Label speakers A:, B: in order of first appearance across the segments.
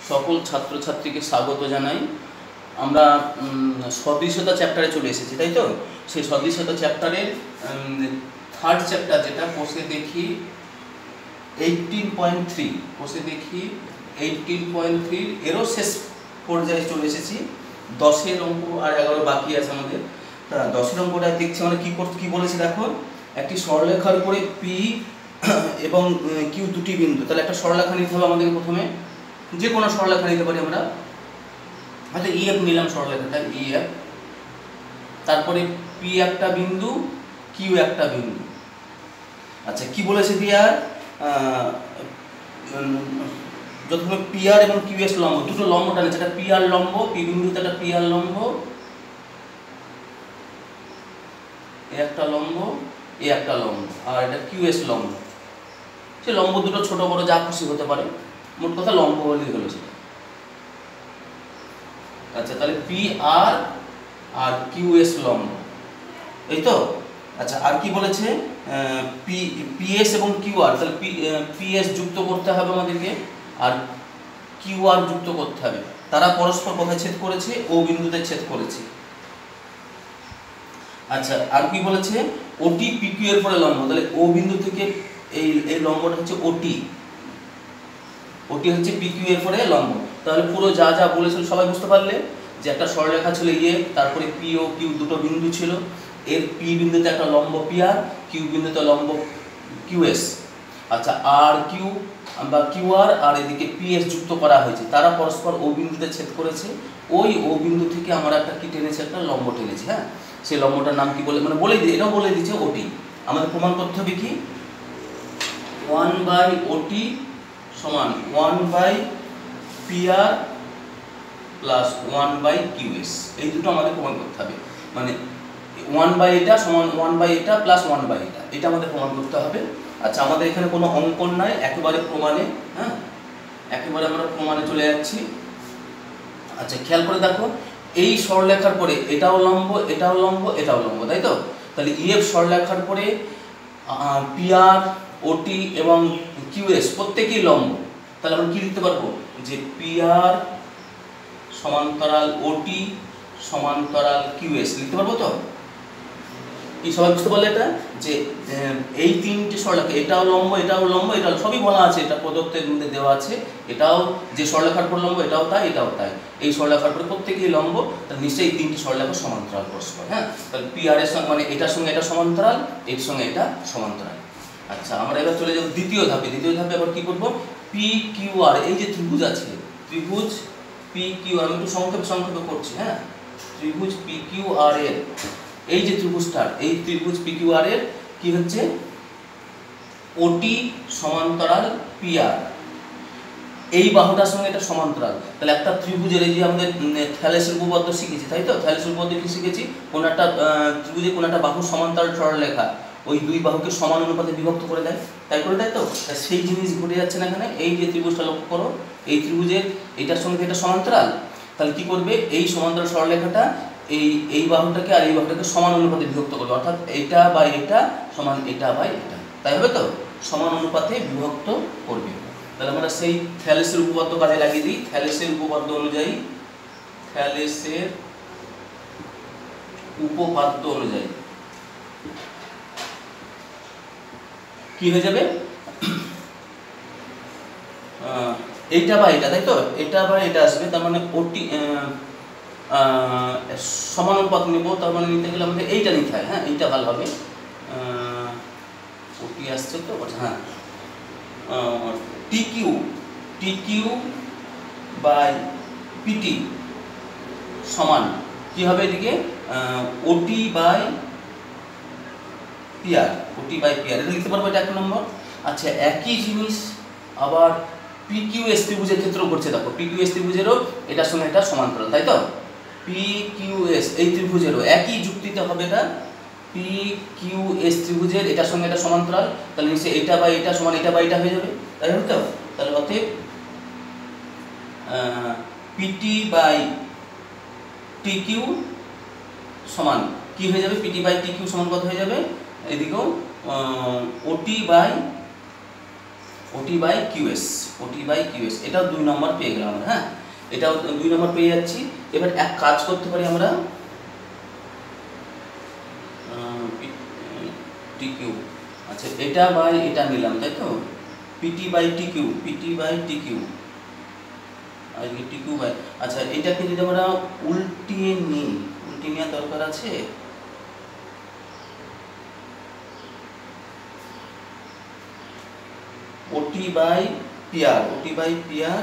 A: সকল ছাত্রছাত্রীকে স্বাগত জানাই। আমরা সদৃশতা চ্যাপ্টারে চলে এসেছি, তাই তো? সেই সদৃশতা চ্যাপ্টারের থার্ড চ্যাপ্টার, যেটা কোষে দেখি 18.3, কোষে দেখি 18.3 এরও শেষ পর্যায়ে চলে এসেছি। 10-এর অঙ্ক আর 11 বাকি আছে আমাদের। তা 10-এর অঙ্কটা দেখছি আমরা কী বলেছি দেখো। একটি সরলরেখার উপরে পি এবং কিউ দুটি বিন্দু, তাহলে একটা সরলরেখা নিতে হবে আমাদেরকে। প্রথমে যে কোনো সরলরেখা নিতে পারি আমরা, হয়তো ইএফ নিলাম সরলরেখাটা, ইএফ। তারপরে পি একটা বিন্দু, কিউ একটা বিন্দু। আচ্ছা, কি বলেছে দিয়ার, যতক্ষণ পি আর এবং কিউ এস লম্ব, দুটো লম্ব টানেছে। একটা পি আর লম্ব, পি বিন্দুতে একটা পি আর লম্ব, এ একটা লম্ব, এ একটা লম্ব, আর এটা কিউ এস লম্ব। সে লম্ব দুটো ছোট বড় যা খুশি হতে পারে, মোট কথা লম্ব বলেই হলো সেটা। আচ্ছা, তাহলে পি আর আর কিউ এস লম্ব, এই তো। আচ্ছা, আর কি বলেছে, পি এস এবং কিউ আর, তাহলে পি এস যুক্ত করতে হবে আমাদেরকে, আর কিউ আর যুক্ত করতে হবে। তারা পরস্পর কোথায় ছেদ করেছে? ও বিন্দুতে ছেদ করেছে। আচ্ছা, আর কি বলেছে, ওটি পি কিউ এর পরে লম্ব, তাহলে ও বিন্দু থেকে এই লম্বটা হচ্ছে ওটি, ওটি হচ্ছে পি কিউ এর পরে লম্ব। তাহলে পুরো যা যা বলেছিল সবাই বুঝতে পারলে, যে একটা সরলরেখা ছিল ইয়ে, তারপরে পি ও কিউ দুটো বিন্দু ছিল, এর পি বিন্দুতে একটা লম্ব পি আর, কিউ বিন্দুতে লম্ব কিউ এস। আচ্ছা, আর কিউ বা কিউ আর এদিকে পি এস যুক্ত করা হয়েছে, তারা পরস্পর ও বিন্দুতে ছেদ করেছে। ওই ও বিন্দু থেকে আমরা একটা কি টেনেছি, একটা লম্ব টেনেছি। হ্যাঁ, সেই লম্বটার নাম কি বলে, মানে বলে দিই, এটাও বলে দিচ্ছে ওটি। আমাদের প্রমাণ করতে হবে কি, 1/OT সমান 1/PR প্লাস 1/QS, এই দুটো আমাদের প্রমাণ করতে হবে। মানে 1/, এটা সমান 1/, এটা প্লাস 1/, এটা, এটা আমাদের প্রমাণ করতে হবে। আচ্ছা, আমাদের এখানে কোনো অঙ্কন নাই, একেবারে প্রমাণে। হ্যাঁ, একেবারে আমরা প্রমাণে চলে যাচ্ছি। আচ্ছা, খেয়াল করে দেখো, এই সরলরেখার পরে এটাও লম্ব, এটাও লম্ব, এটাও লম্ব, তাই তো? তাহলে ইএফ সরলরেখার পরে পিআর, ওটি এবং কিউএস প্রত্যেকেই লম্ব। তাহলে আমরা কি লিখতে পারবো, যে পিআর সমান্তরাল ওটি সমান্তরাল কিউএস লিখতে পারবো তো? কি সবাই বুঝতে পারলে এটা, যে এই তিনটি সরলরেখা, এটাও লম্ব, এটাও লম্ব, এটাও সবই বলা আছে, এটা প্রদত্তের মধ্যে দেওয়া আছে। এটাও যে সরলরেখার পর লম্ব, এটাও তাই, এটাও তাই। এই সরলরেখার পরে প্রত্যেকেই লম্ব, তাহলে নিশ্চয়ই তিনটি সরলরেখা সমান্তরাল পরস্পর। হ্যাঁ, তাহলে পিআর এর সঙ্গে, মানে এটার সঙ্গে এটা সমান্তরাল, এর সঙ্গে এটা সমান্তরাল। আচ্ছা, আমরা এবার চলে যাব দ্বিতীয় ধাপে। দ্বিতীয় ধাপে আবার কি করব, পি কিউ আর, এই যে ত্রিভুজ আছে, ত্রিভুজ পি কিউ আর, আমি একটু সংক্ষেপে করছি। হ্যাঁ, ত্রিভুজ পি কিউ আর এর এই যে ত্রিভুজটার, এই ত্রিভুজ পি কিউ আর এর কি হচ্ছে, ওটি সমান্তরাল পি আর, এই বাহুটার সঙ্গে এটা সমান্তরাল। তাহলে একটা ত্রিভুজের, এই যে আমাদের থ্যালেসের উপপাদ্য শিখেছি, তাই তো? থ্যালেসের উপপাদ্য কি শিখেছি, কোন একটা ত্রিভুজে কোন একটা বাহু সমান্তরাল সরলরেখা ওই দুই বাহুকে সমান অনুপাতে বিভক্ত করে দেয়, তাই করে দেয় তো? সেই জিনিস ঘটে যাচ্ছে না এখানে। এই যে ত্রিভুজটা লক্ষ্য করো, এই ত্রিভুজের এটার সঙ্গে এটা সমান্তরাল। তাহলে কি করবে, এই সমান্তরাল সরলরেখাটা এই বাহুটাকে আর এই বাহুটাকে সমান অনুপাতে বিভক্ত করবে, অর্থাৎ এটা বা এটা সমান এটা বা এটা, তাই হবে তো? সমান অনুপাতে বিভক্ত করবে। তাহলে আমরা সেই থ্যালেসের উপপাদ্য কাজে লাগিয়ে দিই। থ্যালেসের উপপাদ্য অনুযায়ী, থ্যালেসের উপপাদ্য অনুযায়ী কি হয়ে যাবে, এইটা বা এটা, তাই তো? এটা বা এটা আসবে, তার মানে ওটি সমানুপাত নেব, তার মানে নিতে গেলে আমাদের এইটা নিতে হয়। হ্যাঁ, এইটা ভালো হবে, ওটি আসছে তো। হ্যাঁ, টি কিউ বাই পিটি সমান কি হবে, এদিকে ওটি by PR, OT by PR, এটা লিখতে পারবো, এটা 1 নম্বর। আচ্ছা, একই জিনিস আবার পি কিউ এস ত্রিভুজের ক্ষেত্রেও করছে। দেখো, পি কিউ এস ত্রিভুজেরও এটার সঙ্গে এটা সমান্তরাল, তাই তো? পি কিউ এস এই ত্রিভুজেরও একই যুক্তিতে হবে, এটা পি কিউ এস ত্রিভুজের এটার সঙ্গে এটা সমান্তরাল, তাহলে নিশ্চয়ই এটা বা এটা সমান এটা বা এটা হয়ে যাবে, তাই হবে তো? তাহলে অতএব পিটি বাই টি কিউ সমান কি হয়ে যাবে, পিটি বাই টি কিউ সমান কত হয়ে যাবে, এদিকেও ওটি বাই ওটি বাই কিউএস, ওটি বাই কিউএস, এটাও 2 নম্বর পেয়ে গেলাম আমরা। হ্যাঁ, এটাও 2 নম্বর পেয়ে যাচ্ছি। এবার এক কাজ করতে পারি আমরা, টি কিউ, আচ্ছা এটা বাই এটা নিলাম, তাই তো, PT by T Q, PT by T Q, আর টি কিউ বাই, আচ্ছা এটাকে যদি আমরা উল্টিয়ে নিই, উল্টিয়ে নেওয়ার দরকার আছে, OT by PR, OT by PR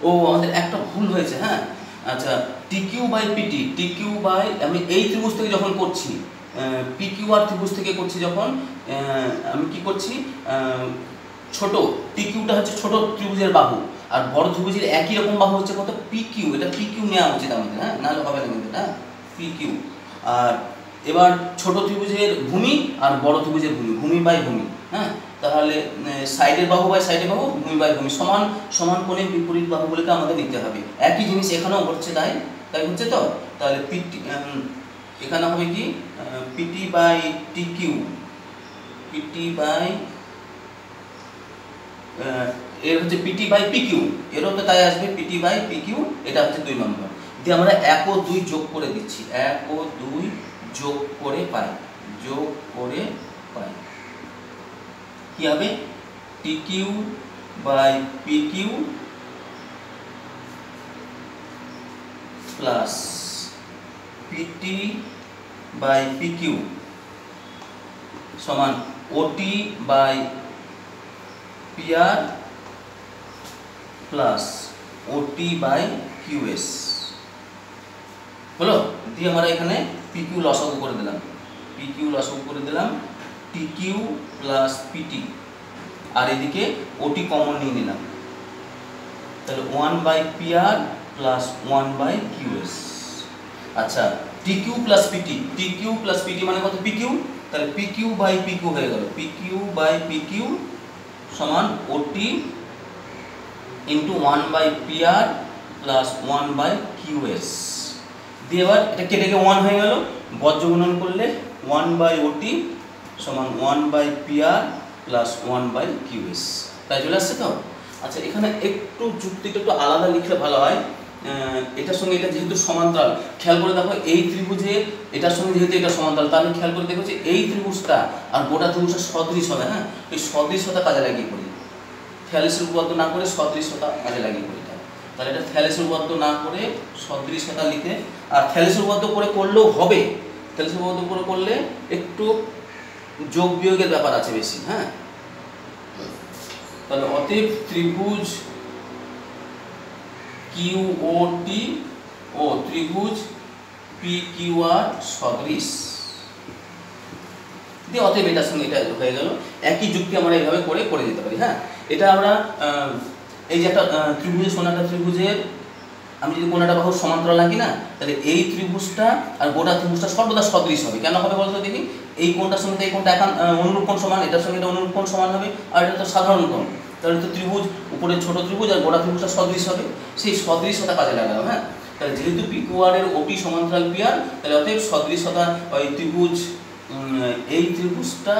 A: ও আমাদের একটা ভুল হয়েছে। হ্যাঁ, আচ্ছা T Q by PT, T Q by, আমি এই ত্রিভুজ থেকে যখন করছি, পি কিউ আর ত্রিভুজ থেকে করছি যখন, আমি কি করছি, ছোট টি কিউটা হচ্ছে ছোট ত্রিভুজের বাহু, আর বড় ত্রিভুজের একই রকম বাহু হচ্ছে কত, পি কিউ, এটা পি কিউ নেওয়া উচিত আমাদের। হ্যাঁ, নাহলে হবে না কিন্তু এটা পি কিউ। আর এবার ছোট ত্রিভুজের ভূমি আর বড় ত্রিভুজের ভূমি, ভূমি বাই ভূমি। হ্যাঁ, তাহলে সাইডের বাহু বাই সাইডের বাহু, ভূমি বাই ভূমি, সমান সমান কোণে বিপরীত বাহুগুলোকে আমাদের নিতে হবে। একই জিনিস এখানেও ঘটছে, তাই তাই হচ্ছে তো। তাহলে পিটি এখানে হবে কি, PT by T Q, PT by এর হচ্ছে পিটি বাই পি কিউ, এরও তো তাই আসবে, পিটি বাই পি কিউ, এটা হচ্ছে 2 নম্বর। দিয়ে আমরা 1 ও 2 যোগ করে দিচ্ছি, 1 ও 2 যোগ করে পাই, যোগ করে পাই কি হবে, T Q by P Q plus PT by P Q সমান OT by PR plus OT by QS হলো। দিয়ে আমরা এখানে পি কিউ লসাগু করে দিলাম, পি কিউ লসাগু করে দিলাম, টি কিউ প্লাস পিটি, আর এদিকে ওটি কমন নিয়ে নিলাম, তাহলে 1 by PR plus 1 by QS. আচ্ছা T Q plus PT, T Q plus PT মানে কত, পি কিউ, তাহলে P Q by P Q হয়ে গেল, P Q by P Q সমান OT into 1 by PR plus 1 by QS. দিয়ে এবার এটা কেটে গিয়ে 1 হয়ে গেল, বজ্র গুণন করলে 1 বাই ওটি সমান 1 by PR plus 1 by QS, তাই চলে আসছে তো। আচ্ছা এখানে একটু যুক্তিটা একটু আলাদা লিখলে ভালো হয়, এটার সঙ্গে এটা যেহেতু সমান্তরাল, খেয়াল করে দেখো এই ত্রিভুজে এটার সঙ্গে যেহেতু এটা সমান্তরাল, তাহলে খেয়াল করে দেখো যে এই ত্রিভুজটা আর গোটা ত্রিভুজটা সদৃশ হবে। হ্যাঁ, এই সদৃশতা কাজে লাগিয়ে করি, থ্যালেসের উপপাদ্য না করে সদৃশতা কাজে লাগিয়ে করি, তাহলে এটা থ্যালেসের উপপাদ্য না করে সদৃশতা লিখে, আর থ্যালেসের উপপাদ্য করে করলেও হবে, থ্যালেসের উপপাদ্য করে করলে একটু যোগ বিয়োগের ব্যাপার আছে বেশি। হ্যাঁ, তাহলে অতএব ত্রিভুজ কিউ ও টি ও ত্রিভুজ পি কিউ আর সদৃশ, দিয়ে অতএব এটার সঙ্গে এটা হয়ে গেল। একই যুক্তি আমরা এইভাবে করে করে দিতে পারি। হ্যাঁ, এটা আমরা এই যে একটা ত্রিভুজের সোনাটা ত্রিভুজের আমি যদি কোনটা বাহু সমান্তরাল রাখি না, তাহলে এই ত্রিভুজটা আর গোটা ত্রিভুজটা সর্বদা সদৃশ হবে। কেন হবে বলতো দেখি, এই কোণটার সঙ্গে এই কোণটা এখন অনুরূপ কোণ সমান, এটার সঙ্গে এটা অনুরূপ কোণ সমান হবে, আর এটা তো সাধারণ কোণ, তাহলে তো ত্রিভুজ উপরে ছোট ত্রিভুজ আর গোটা ত্রিভুজটা সদৃশ হবে, সেই সদৃশতা কাজে লাগালাম। হ্যাঁ, তাহলে যেহেতু পি কিউ আর এর ওটি সমান্তরাল পিআর, তাহলে অতএব সদৃশতা ওই ত্রিভুজ, এই ত্রিভুজটা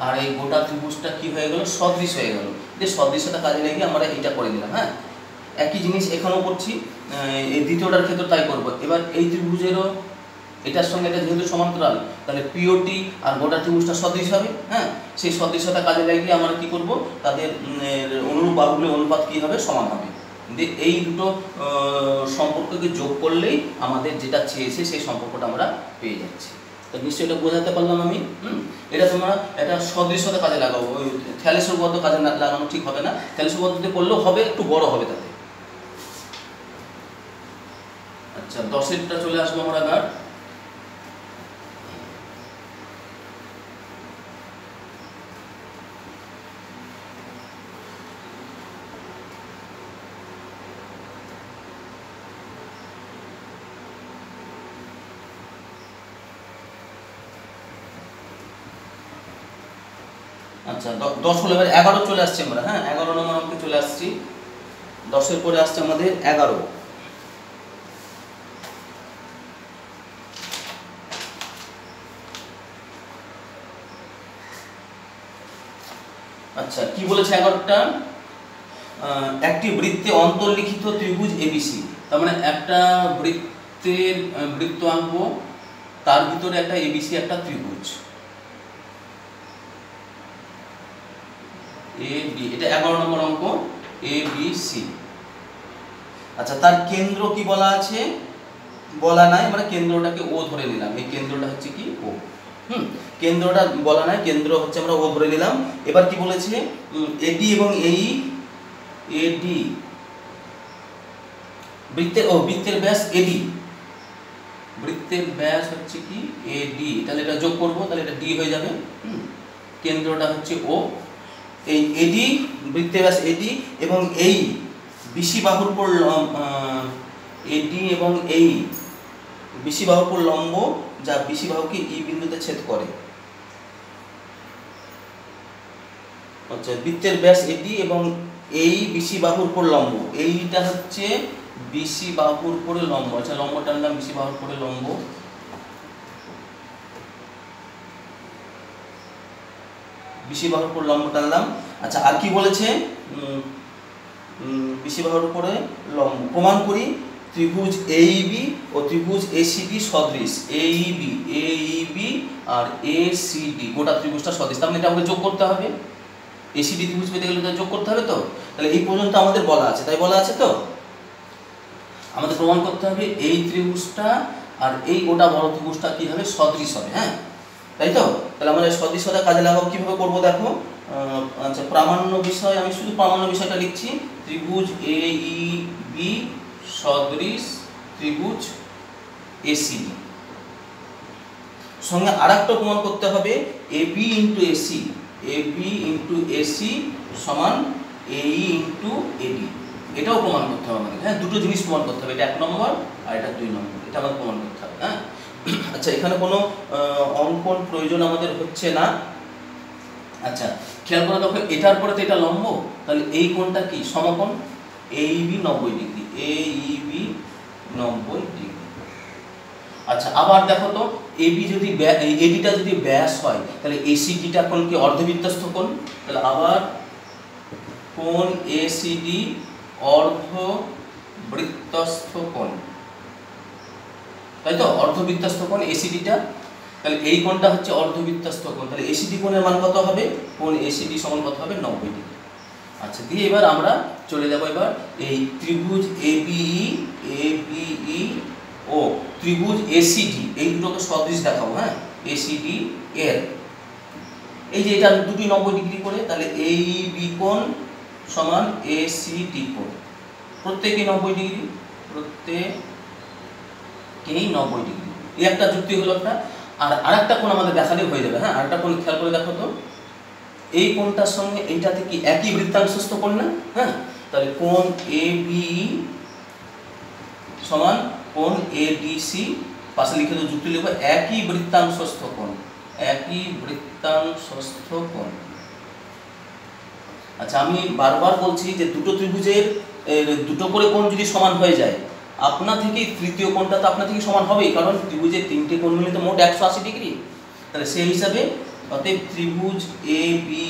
A: আর এই গোটা ত্রিভুজটা কি হয়ে গেল, সদৃশ হয়ে গেল। যে সদৃশতা কাজে লাগিয়ে আমরা এইটা করে দিলাম। হ্যাঁ, একই জিনিস এখানেও করছি, এই দ্বিতীয়টার ক্ষেত্রে তাই করব। এবার এই ত্রিভুজেরও এটার সঙ্গে এটা যেহেতু সমান্তরাল, তাহলে পিওটি আর গোটা ত্রিভুজটা সদৃশ হবে। হ্যাঁ, সেই সদৃশতা কাজে লাগিয়ে আমরা কি করব, তাদের অনুরূপ বাহুগুলির অনুপাত কি হবে, সমান হবে। দিয়ে এই দুটো সম্পর্ককে যোগ করলেই আমাদের যেটা চেয়েছে সেই সম্পর্কটা আমরা পেয়ে যাচ্ছি। তো নিশ্চয়ই এটা বোঝাতে পারলাম আমি। এটা তোমরা এটা সদৃশতা কাজে লাগাবো, ওই থ্যালেসের উপপাদ্য কাজে লাগানো ঠিক হবে না, থ্যালেসের উপপাদ্যতে করলেও হবে, একটু বড় হবে তাতে। আচ্ছা 10এরটা চলে আসবো আমরা এবার। আচ্ছা 10 হলো, এবার 11 চলে আসছে আমরা। হ্যাঁ, 11 নম্বর অঙ্কে চলে আসছি। 10-এর পরে আসছে আমাদের 11। আচ্ছা কি বলেছে 11টা, একটি বৃত্তে অন্তর্লিখিত ত্রিভুজ এবিসি, তার মানে একটা বৃত্ত আঁকবো, তার ভিতরে একটা এবিসি একটা ত্রিভুজ এ বি, এটা 11 নম্বর অঙ্ক এ বি সি। আচ্ছা তার কেন্দ্র কি বলা আছে, বলা নাই, মানে কেন্দ্রটাকে ও ধরে নিলাম, এই কেন্দ্রটা হচ্ছে কি ও। কেন্দ্রটা বলা নাই, কেন্দ্র হচ্ছে আমরা ও ধরে নিলাম। এবার কি বলেছে, এডি এবং এই এডি বৃত্তের ব্যাস এডি, বৃত্তের ব্যাস হচ্ছে কি এডি, তাহলে এটা যোগ করব, তাহলে এটা ডি হয়ে যাবে। কেন্দ্রটা হচ্ছে ও, এই এডি বৃত্তের ব্যাস এডি এবং এই বিসি বাহুর উপর এডি এবং এই বিসি বাহুর উপর লম্ব, যা বিসি বাহুকে ই বিন্দুতে ছেদ করে। আচ্ছা বৃত্তের ব্যাস এডি এবং এই বিসি বাহুর উপর লম্ব, এইটা হচ্ছে বিসি বাহুর উপরে লম্ব। আচ্ছা লম্ব টানলাম, বিসি বাহুর উপরে লম্ব, বিসি বাহুর উপর লম্ব টানলাম। আচ্ছা আর কি বলেছে, বিসি বাহুর উপরে লম্ব প্রমাণ করি, ত্রিভুজ এইবি ও ত্রিভুজ এসিডি সদৃশ, এইবি আর এসিডি গোটা ত্রিভুজটা সদৃশ, তার মানে এটা আমাকে যোগ করতে হবে, এসিডি ত্রিভুজ পেতে গেলে যোগ করতে হবে। তো তাহলে এই পর্যন্ত আমাদের বলা আছে, তাই বলা আছে, তো আমাদের প্রমাণ করতে হবে এই ত্রিভুজটা আর এই গোটা বড় ত্রিভুজটা কি হবে, সদৃশ হবে। হ্যাঁ তাই তো, তাহলে আমরা সদৃশতা কাজে লাগাবো, কিভাবে করবো দেখো। আচ্ছা প্রামাণ্য বিষয়, আমি শুধু প্রামাণ্য বিষয়টা লিখছি, ত্রিভুজ এ ই বি সদৃশ ত্রিভুজ এসিডি, সঙ্গে আরেকটা প্রমাণ করতে হবে AB into AC, AB into AC সমান এই ইন্টু এডি, এটাও প্রমাণ করতে হবে আমাদের। হ্যাঁ দুটো জিনিস প্রমাণ করতে হবে, এটা 1 নম্বর আর এটা 2 নম্বর, এটা আমাদের প্রমাণ করতে হবে। হ্যাঁ আচ্ছা এখানে কোনো অঙ্কন প্রয়োজন আমাদের হচ্ছে না। আচ্ছা খেয়াল করে দেখো, এটার পরে তো এটা লম্ব, তাহলে এই কোণটা কি সমকোণ, এইবি 90 ডিগ্রি, এইবি 90 ডিগ্রি। আচ্ছা আবার দেখো তো, এবি যদি এডিটা যদি ব্যাস হয়, তাহলে এসিডিটা কোণ কি অর্ধবৃত্তস্থ কোণ, তাহলে আবার কোণ এসিডি অর্ধবৃত্তস্থ কোণ, তাই তো অর্ধবৃত্তস্থ কোণ এসিডিটা, তাহলে এই কোণটা হচ্ছে অর্ধবৃত্তস্থ কোণ, তাহলে এসিডি কোণের মান কত হবে, কোণ এসিডি সমান কত হবে 90 ডিগ্রি। আচ্ছা দিয়ে এবার আমরা চলে যাব এবার এই ত্রিভুজ এবিই ও ত্রিভুজ এসিডি, এই দুটোকে সদৃশ দেখাবো। হ্যাঁ এসিডি এর এই যে এটা দুটি 90 ডিগ্রি করে, তাহলে এই বি কোণ সমান এসিডি কোণ, প্রত্যেকেই 90 ডিগ্রি, প্রত্যেকেই 90 ডিগ্রি, এই একটা যুক্তি হলো একটা। আর আরেকটা কোণ আমাদের দেখালে হয়ে যাবে। হ্যাঁ আরেকটা কোণ খেয়াল করে দেখো তো, এই কোণটার সঙ্গে এইটাতে কি একই বৃত্তাংশস্থ কোণ না। হ্যাঁ তাহলে কোণ এবি সমান কোণ এডিসি, পাশে লিখে তো যুক্তি লিখবো একই বৃত্তাংশস্থ কোণ, একই বৃত্তাংশস্থ কোণ। আচ্ছা আমি বারবার বলছি যে দুটো ত্রিভুজের দুটো করে কোণ যদি সমান হয়ে যায়, আপনা থেকেই তৃতীয় কোণটা তো আপনা থেকে সমান হবেই, কারণ ত্রিভুজের 3টে কোণ মিলে তো মোট 180 ডিগ্রি। তাহলে সেই হিসাবে অতএব ত্রিভুজ এ বি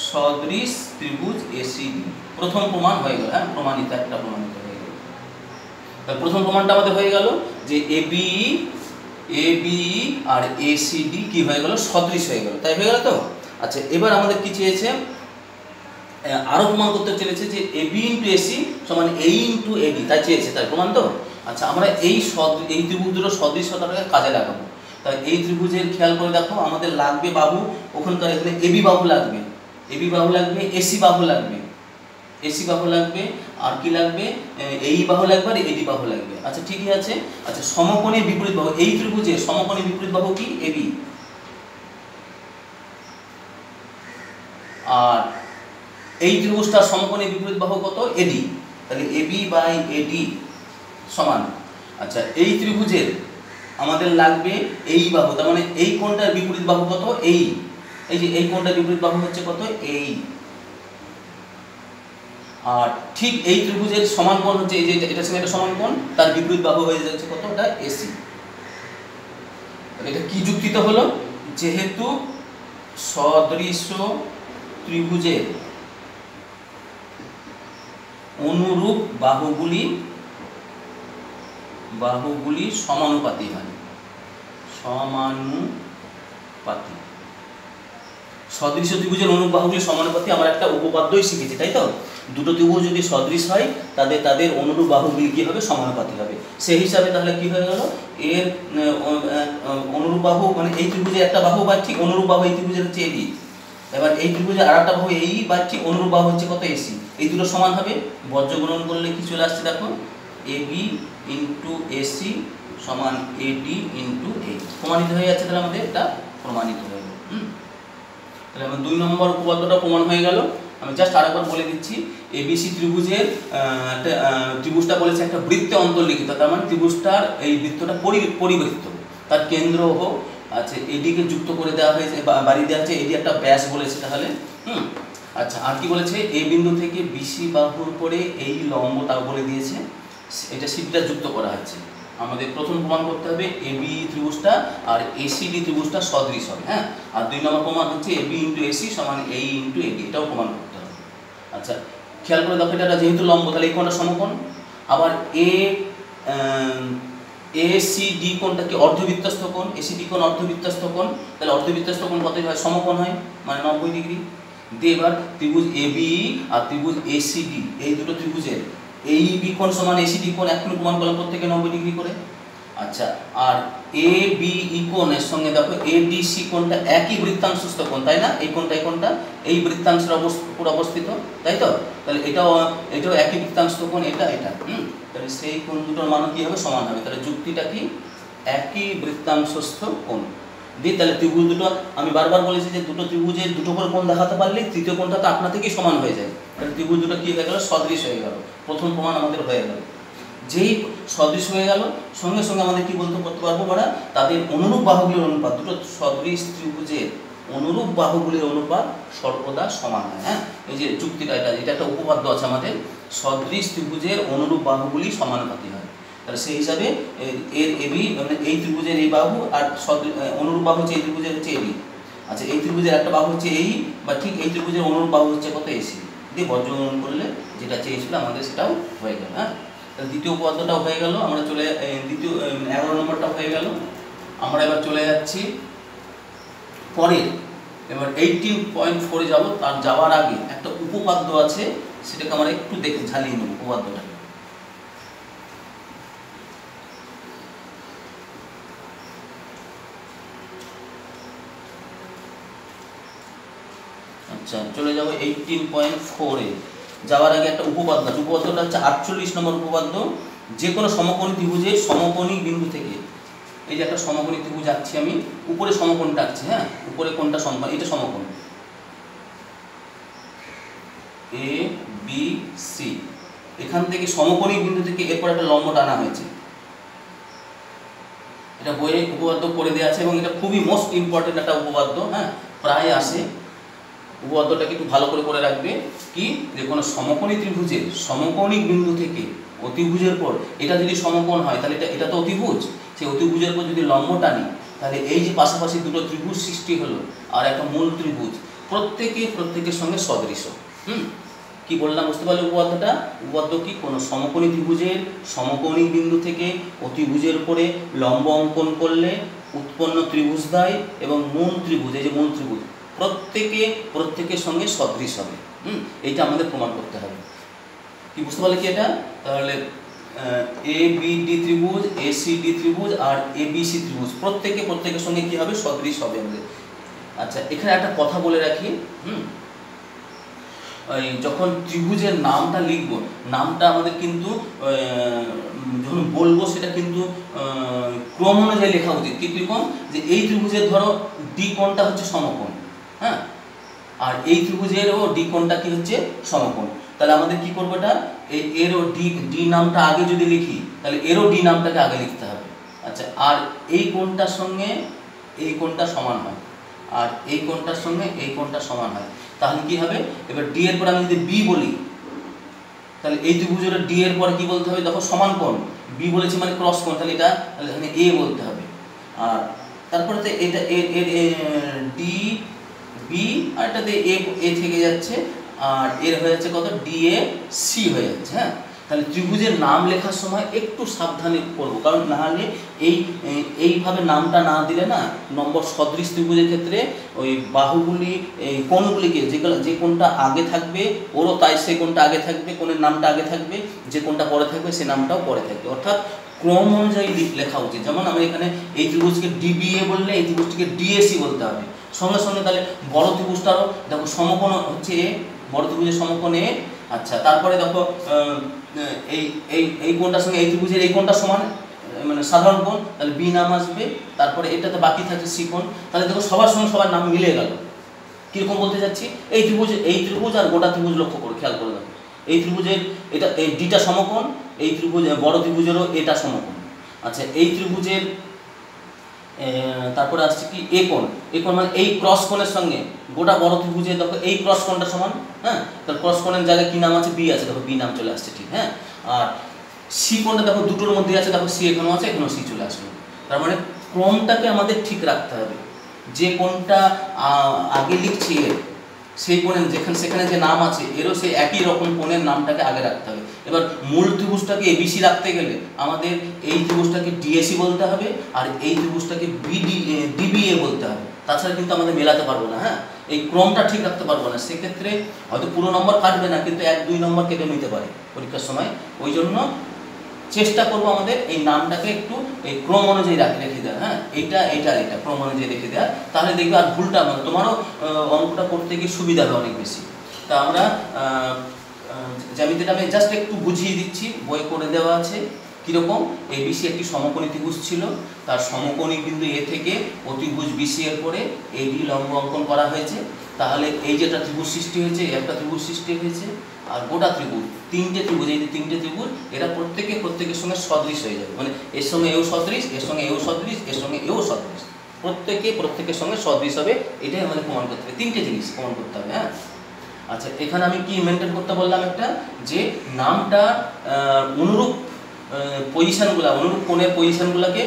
A: সদৃশ ত্রিভুজ এসিডি প্রথম প্রমাণ হয়ে গেল। হ্যাঁ প্রমাণিত, একটা প্রমাণিত হয়ে গেল। তাহলে প্রথম প্রমাণটা আমাদের হয়ে গেল যে এবি আর এসিডি কি হয়ে গেল, সদৃশ হয়ে গেল, তাই হয়ে গেল তো। আচ্ছা এবার আমাদের কি চেয়েছে, আরো প্রমাণ করতে চলেছে যে এবি ইন্টু এসি সমান এই ইন্টু এডি, তাই চেয়েছে, তাই প্রমাণ তো। আচ্ছা আমরা এই ত্রিভুজ দুটো সদৃশতাটাকে কাজে লাগাবো। তাই এই ত্রিভুজের খেয়াল করে দেখো, আমাদের লাগবে বাহু, ওখানকার এখানে এবি বাহু লাগবে, এবি বাহু লাগবে, এসি বাহু লাগবে, এসি বাহু লাগবে, আর কি লাগবে, এই বাহু লাগবে আর এডি বাহু লাগবে। আচ্ছা ঠিকই আছে। আচ্ছা সমকোণের বিপরীত বাহু, এই ত্রিভুজের সমকোণের বিপরীত বাহু কি এবি, আর এই ত্রিভুজটার সমকোণের বিপরীত বাহু কত এডি, তাহলে এবি বাই এডি সমান। আচ্ছা এই ত্রিভুজের আমাদের লাগবে এই বাহু, তার মানে এই কোণটার বিপরীত বাহু কত এই যে এই কোণটার বিপরীত বাহু হচ্ছে কত এই, আর ঠিক এই ত্রিভুজের সমান কোণ হচ্ছে এই যে এটার সঙ্গে এটা সমান কোণ, তার বিপরীত বাহু হয়ে যাচ্ছে কত, এটা এসি। তাহলে এটা কি যুক্তিতে হলো, যেহেতু সদৃশ ত্রিভুজের অনুরূপ বাহুগুলি সমানুপাতি হয়। সমানুপাতি, সদৃশ ত্রিভুজের অনুরূপ বাহুগুলি সমানুপাতি আমরা একটা উপপাদ্যই শিখেছি, তাই তো? দুটো ত্রিভুজ যদি সদৃশ হয় তাদের অনুরূপ বাহুগুলি কী হবে? সমানুপাতি হবে। সেই হিসাবে তাহলে কি হয়ে গেল, এর অনুরূপ বাহু মানে এই ত্রিভুজের একটা বাহু বা ঠিক অনুরূপ বাহু এই ত্রিভুজের হচ্ছে এবি, এবার এই ত্রিভুজের আর একটা বাহু এই বা ঠিক অনুরূপ বাহু হচ্ছে কত? এসি। এই দুটো সমান হবে, বর্জ্যগ্রহণ করলে কি চলে আসছে দেখো, এবি ইন্টু এসি সমান এডি ইন্টু এ, প্রমাণিত হয়ে যাচ্ছে। তাহলে আমাদের এটা প্রমাণিত হয়ে গেল। তাহলে আমার 2 নম্বর উপপাদ্যটা প্রমাণ হয়ে গেল। আমি জাস্ট আরেকবার বলে দিচ্ছি, এবিসি ত্রিভুজের ত্রিভুজটা বলেছে একটা বৃত্তে অন্তর্লিখিত, তার মানে ত্রিভুজটার এই বৃত্তটা পরিবৃত্ত, তার কেন্দ্র হোক আচ্ছা এডিকে যুক্ত করে দেওয়া হয়েছে, বাড়িয়ে দেওয়া হচ্ছে, এডি একটা ব্যাস বলেছে তাহলে। আচ্ছা আর কি বলেছে, এ বিন্দু থেকে বিসি বাহুর পরে এই লম্বটা বলে দিয়েছে, এটা সিডিটা যুক্ত করা হচ্ছে। আমাদের প্রথম প্রমাণ করতে হবে এবি ত্রিভুজটা আর এসিডি ত্রিভুজটা সদৃশ হবে, হ্যাঁ। আর 2 নম্বর প্রমাণ হচ্ছে এবি ইন্টু এসি সমান এই ইন্টু এডি, এটাও প্রমাণ করতে হবে। আচ্ছা খেয়াল করে দেখো, এটা যেহেতু লম্ব তাহলে এই কোণটা সমকোণ। আবার এসিডি কোণটা কি? অর্ধবৃত্তস্থ কোণ। এসিডি কোণ অর্ধবৃত্তস্থ কোণ, তাহলে অর্ধবৃত্তস্থ কোণ কত হয়? সমকোণ হয়, মানে 90 ডিগ্রি। দিয়ে এবার ত্রিভুজ এবি আর ত্রিভুজ এসিডি, এই দুটো ত্রিভুজের এই বি কোণ সমান এসিডি কোণ, এখনো প্রমাণ করলাম প্রত্যেকে 90 ডিগ্রি করে। আচ্ছা আর এ বি ই কোণের সঙ্গে দেখো এডিসি কোণটা একই বৃত্তাংশস্থ কোণ, তাই না? এই কোণটা এই বৃত্তাংশের উপর অবস্থিত, তাই তো? তাহলে এটাও একই বৃত্তাংশস্থ কোণ, এটা তাহলে সেই কোণ দুটোর মান কি হবে? সমান হবে। তাহলে যুক্তিটা কি? একই বৃত্তাংশস্থ কোণ দিয়ে তাহলে ত্রিভুজ দুটো, আমি বারবার বলেছি যে দুটো ত্রিভুজের দুটো করে কোণ দেখাতে পারলে তৃতীয় কোণটা তো আপনা থেকেই সমান হয়ে যায়। তাহলে ত্রিভুজ দুটো কি হয়ে গেল? সদৃশ হয়ে গেল। প্রথম প্রমাণ আমাদের হয়ে গেল। যেই সদৃশ হয়ে গেল সঙ্গে সঙ্গে আমাদের কি করতে পারবো আমরা, তাদের অনুরূপ বাহুগুলির অনুপাত, দুটো সদৃশ ত্রিভুজের অনুরূপ বাহুগুলির অনুপাত সর্বদা সমান হয়, হ্যাঁ। এই যে যুক্তিটা, এটা একটা উপপাদ্য আছে আমাদের, সদৃশ ত্রিভুজের অনুরূপ বাহুগুলি সমানুপাতি হয়। তাহলে সেই হিসাবে এর এবি মানে এই ত্রিভুজের এই বাহু আর অনুরূপ বাহু হচ্ছে এই ত্রিভুজের হচ্ছে এবি। আচ্ছা এই ত্রিভুজের একটা বাহু হচ্ছে এই বা ঠিক এই ত্রিভুজের অনুরূপ বাহু হচ্ছে কত? এসি। দিয়ে বর্জ্যগ্রহণ করলে যেটা চেয়েছিল আমাদের সেটাও হয়ে গেল, হ্যাঁ। তাহলে দ্বিতীয় উপপাদ্যটাও হয়ে গেল, আমরা চলে 11 নম্বরটা হয়ে গেল। আমরা এবার চলে যাচ্ছি পরের, এবার 18.4 যাব। তার যাওয়ার আগে একটা উপপাদ্য আছে, সেটাকে আমরা একটু দেখে ঝালিয়ে নেব উপপাদ্যটা। আচ্ছা চলে যাবো 18.4 এ। যাওয়ার আগে একটা উপপাদ্য আছে, উপপাদ্যটা হচ্ছে 48 নম্বর উপপাদ্য। যে কোনো সমকোণী ত্রিভুজের সমকোণী বিন্দু থেকে, এই যে একটা সমকোণী ত্রিভুজ আঁকছি আমি, উপরে সমকোণটা আঁকছি, হ্যাঁ। উপরে কোণটা সমকোণ, এটা সমকোণ এ বি সি। এখান থেকে সমকোণী বিন্দু থেকে এরপর একটা লম্ব টানা হয়েছে। এটা বইয়ে উপপাদ্য করে দেওয়া আছে এবং এটা খুবই মোস্ট ইম্পর্টেন্ট একটা উপপাদ্য, হ্যাঁ। প্রায় আসে, উপপাদ্যটাকে একটু ভালো করে রাখবে। কি? যে কোনো সমকোণী ত্রিভুজের সমকোণী বিন্দু থেকে অতিভুজের পর, এটা যদি সমকোণ হয় তাহলে এটা তো অতিভুজ, সেই অতিভুজের পর যদি লম্ব টানি তাহলে এই যে পাশাপাশি দুটো ত্রিভুজ সৃষ্টি হলো আর একটা মূল ত্রিভুজ, প্রত্যেকের সঙ্গে সদৃশ। কি বললাম বুঝতে পারলে উপপাদ্যটা? উপপাদ্য কি? কোনো সমকোণী ত্রিভুজের সমকোণী বিন্দু থেকে অতিভুজের উপরে লম্ব অঙ্কন করলে উৎপন্ন ত্রিভুজদ্বয় এবং মূল ত্রিভুজ, এই যে মূল ত্রিভুজ প্রত্যেকের সঙ্গে সদৃশ হবে। এইটা আমাদের প্রমাণ করতে হবে। কি বুঝতে পারলে কি এটা? তাহলে এ বি ডি ত্রিভুজ, এসিডি ত্রিভুজ আর এবিসি ত্রিভুজ প্রত্যেকের সঙ্গে কি হবে? সদৃশ হবে আমাদের। আচ্ছা এখানে একটা কথা বলে রাখি, যখন ত্রিভুজের নামটা লিখব, নামটা আমাদের কিন্তু যখন বলবো সেটা কিন্তু ক্রম অনুযায়ী লেখা উচিত। কি ক্রম? যে এই ত্রিভুজের ধরো ডি কোণটা হচ্ছে সমকোণ, হ্যাঁ, আর এই ত্রিভুজেরও ডি কোণটা কি হচ্ছে? সমকোণ। তাহলে আমাদের কি করবো, এটা এরও ডি নামটা আগে যদি লিখি তাহলে এরও ডি নামটাকে আগে লিখতে হবে। আচ্ছা আর এই কোণটার সঙ্গে এই কোণটা সমান হয় আর এই কোণটার সঙ্গে এই কোণটা সমান হয়, তাহলে কি হবে? এবার ডি এর পর আমি যদি বি বলি তাহলে এই ত্রিভুজের ডি এর পর কি বলতে হবে? দেখো সমান কোণ, বি বলেছি মানে ক্রস কোণ, তাহলে এখানে এ বলতে হবে। আর তারপরে তো এটা ডি বি আর এটাতে এ থেকে যাচ্ছে, আর এর হয়ে যাচ্ছে কত ডিএ সি হয়ে যাচ্ছে। হ্যাঁ, তাহলে ত্রিভুজের নাম লেখার সময় একটু সাবধানে করবো, কারণ নাহলে এইভাবে নামটা না দিলে না নম্বর সদৃশ ত্রিভুজের ক্ষেত্রে ওই বাহুগুলি এই কোণগুলিকে যে কোণটা আগে থাকবে ওরও তাই সেই কোণটা আগে থাকবে, কোণের নামটা আগে থাকবে, যে কোণটা পরে থাকবে সে নামটাও পরে থাকবে, অর্থাৎ ক্রম অনুযায়ী লেখা উচিত। যেমন আমি এখানে এই ত্রিভুজকে ডিবিএ বললে এই ত্রিভুজটিকে ডিএসি বলতে হবে সঙ্গে সঙ্গে। তাহলে বড় ত্রিভুজটারও দেখো সমকোণ হচ্ছে এ, বড় ত্রিভুজের সমকোণ এ। আচ্ছা, তারপরে দেখো এই কোণটার সঙ্গে এই ত্রিভুজের এই কোণটা সমান, মানে সাধারণ কোণ, তাহলে বি নাম আসবে। তারপরে এটাতে বাকি থাকছে সি কোণ। তাহলে দেখো সবার সঙ্গে সবার নাম মিলে গেল। কীরকম বলতে যাচ্ছি, এই ত্রিভুজ আর গোটা ত্রিভুজ লক্ষ্য করে খেয়াল করে দেখো, এই ত্রিভুজের এটা এই ডিটা সমকোণ, এই ত্রিভুজ বড় ত্রিভুজেরও এটা সমকোণ। আচ্ছা, এই ত্রিভুজের তারপরে আসছে কি এ কোণ মানে এই ক্রস কোণের সঙ্গে গোটা বড় ত্রিভুজে দেখো এই ক্রস কোণটা সমান। হ্যাঁ, তাহলে ক্রস কোণের জায়গায় কি নাম আছে, বি আছে, দেখো বি নাম চলে আসছে, ঠিক। হ্যাঁ, আর সি কোণটা দেখো দুটোর মধ্যে আছে, দেখো সি এখানেও আছে, এখানেও সি চলে আসলো। তার মানে ক্রমটাকে আমাদের ঠিক রাখতে হবে, যে কোণটা আগে লিখছি সেই কোণের সেখানে যে নাম আছে এরও সেই একই রকম কোণের নামটাকে আগে রাখতে হবে। এবার মূল ত্রিভুজটাকে এবিসি রাখতে গেলে আমাদের এই ত্রিভুজটাকে ডিএসি বলতে হবে, আর এই ত্রিভুজটাকে ডিবিএ বলতে হবে, তাছাড়া কিন্তু আমাদের মেলাতে পারবো না। হ্যাঁ, এই ক্রমটা ঠিক রাখতে পারবো না, সেক্ষেত্রে হয়তো পুরো নম্বর কাটবে না, কিন্তু 1-2 নম্বর কেটে নিতে পারে পরীক্ষার সময়। ওই জন্য চেষ্টা করবো আমাদের এই নামটাকে একটু এই ক্রম অনুযায়ী রেখে দেওয়া। হ্যাঁ, এটা ক্রম অনুযায়ী রেখে দেওয়া, তাহলে দেখবে আর ভুলটা মানে তোমারও অঙ্কটা করতে গিয়ে সুবিধা হবে অনেক বেশি। তা আমরা জ্যামিতিটা আমি জাস্ট একটু বুঝিয়ে দিচ্ছি, বই করে দেওয়া আছে। কীরকম, এবিসি একটি সমকোণী ত্রিভুজ ছিল, তার সমকোণী বিন্দু এ থেকে অতিভুজ বিসি এর পরে এডি লম্ব অঙ্কন করা হয়েছে। তাহলে এই যেটা ত্রিভুজ সৃষ্টি হয়েছে, একটা ত্রিভুজ সৃষ্টি হয়েছে, আর গোটা ত্রিভুজ তিনটে ত্রিভুজ, এই যে তিনটে ত্রিভুজ এরা প্রত্যেকের সঙ্গে সদৃশ হয়ে যাবে, মানে এর সঙ্গে এও সদৃশ, এর সঙ্গে এও সদৃশ, এর সঙ্গে এও সদৃশ, প্রত্যেকের সঙ্গে সদৃশ হবে। এটাই আমাদের প্রমাণ করতে হবে, তিনটে জিনিস প্রমাণ করতে হবে। হ্যাঁ, আচ্ছা, এখানে আমি কি মেনটেন করতে বললাম, একটা যে নামটা অনুরূপ পজিশনগুলো, অনুরূপ কোণের পজিশনগুলোকে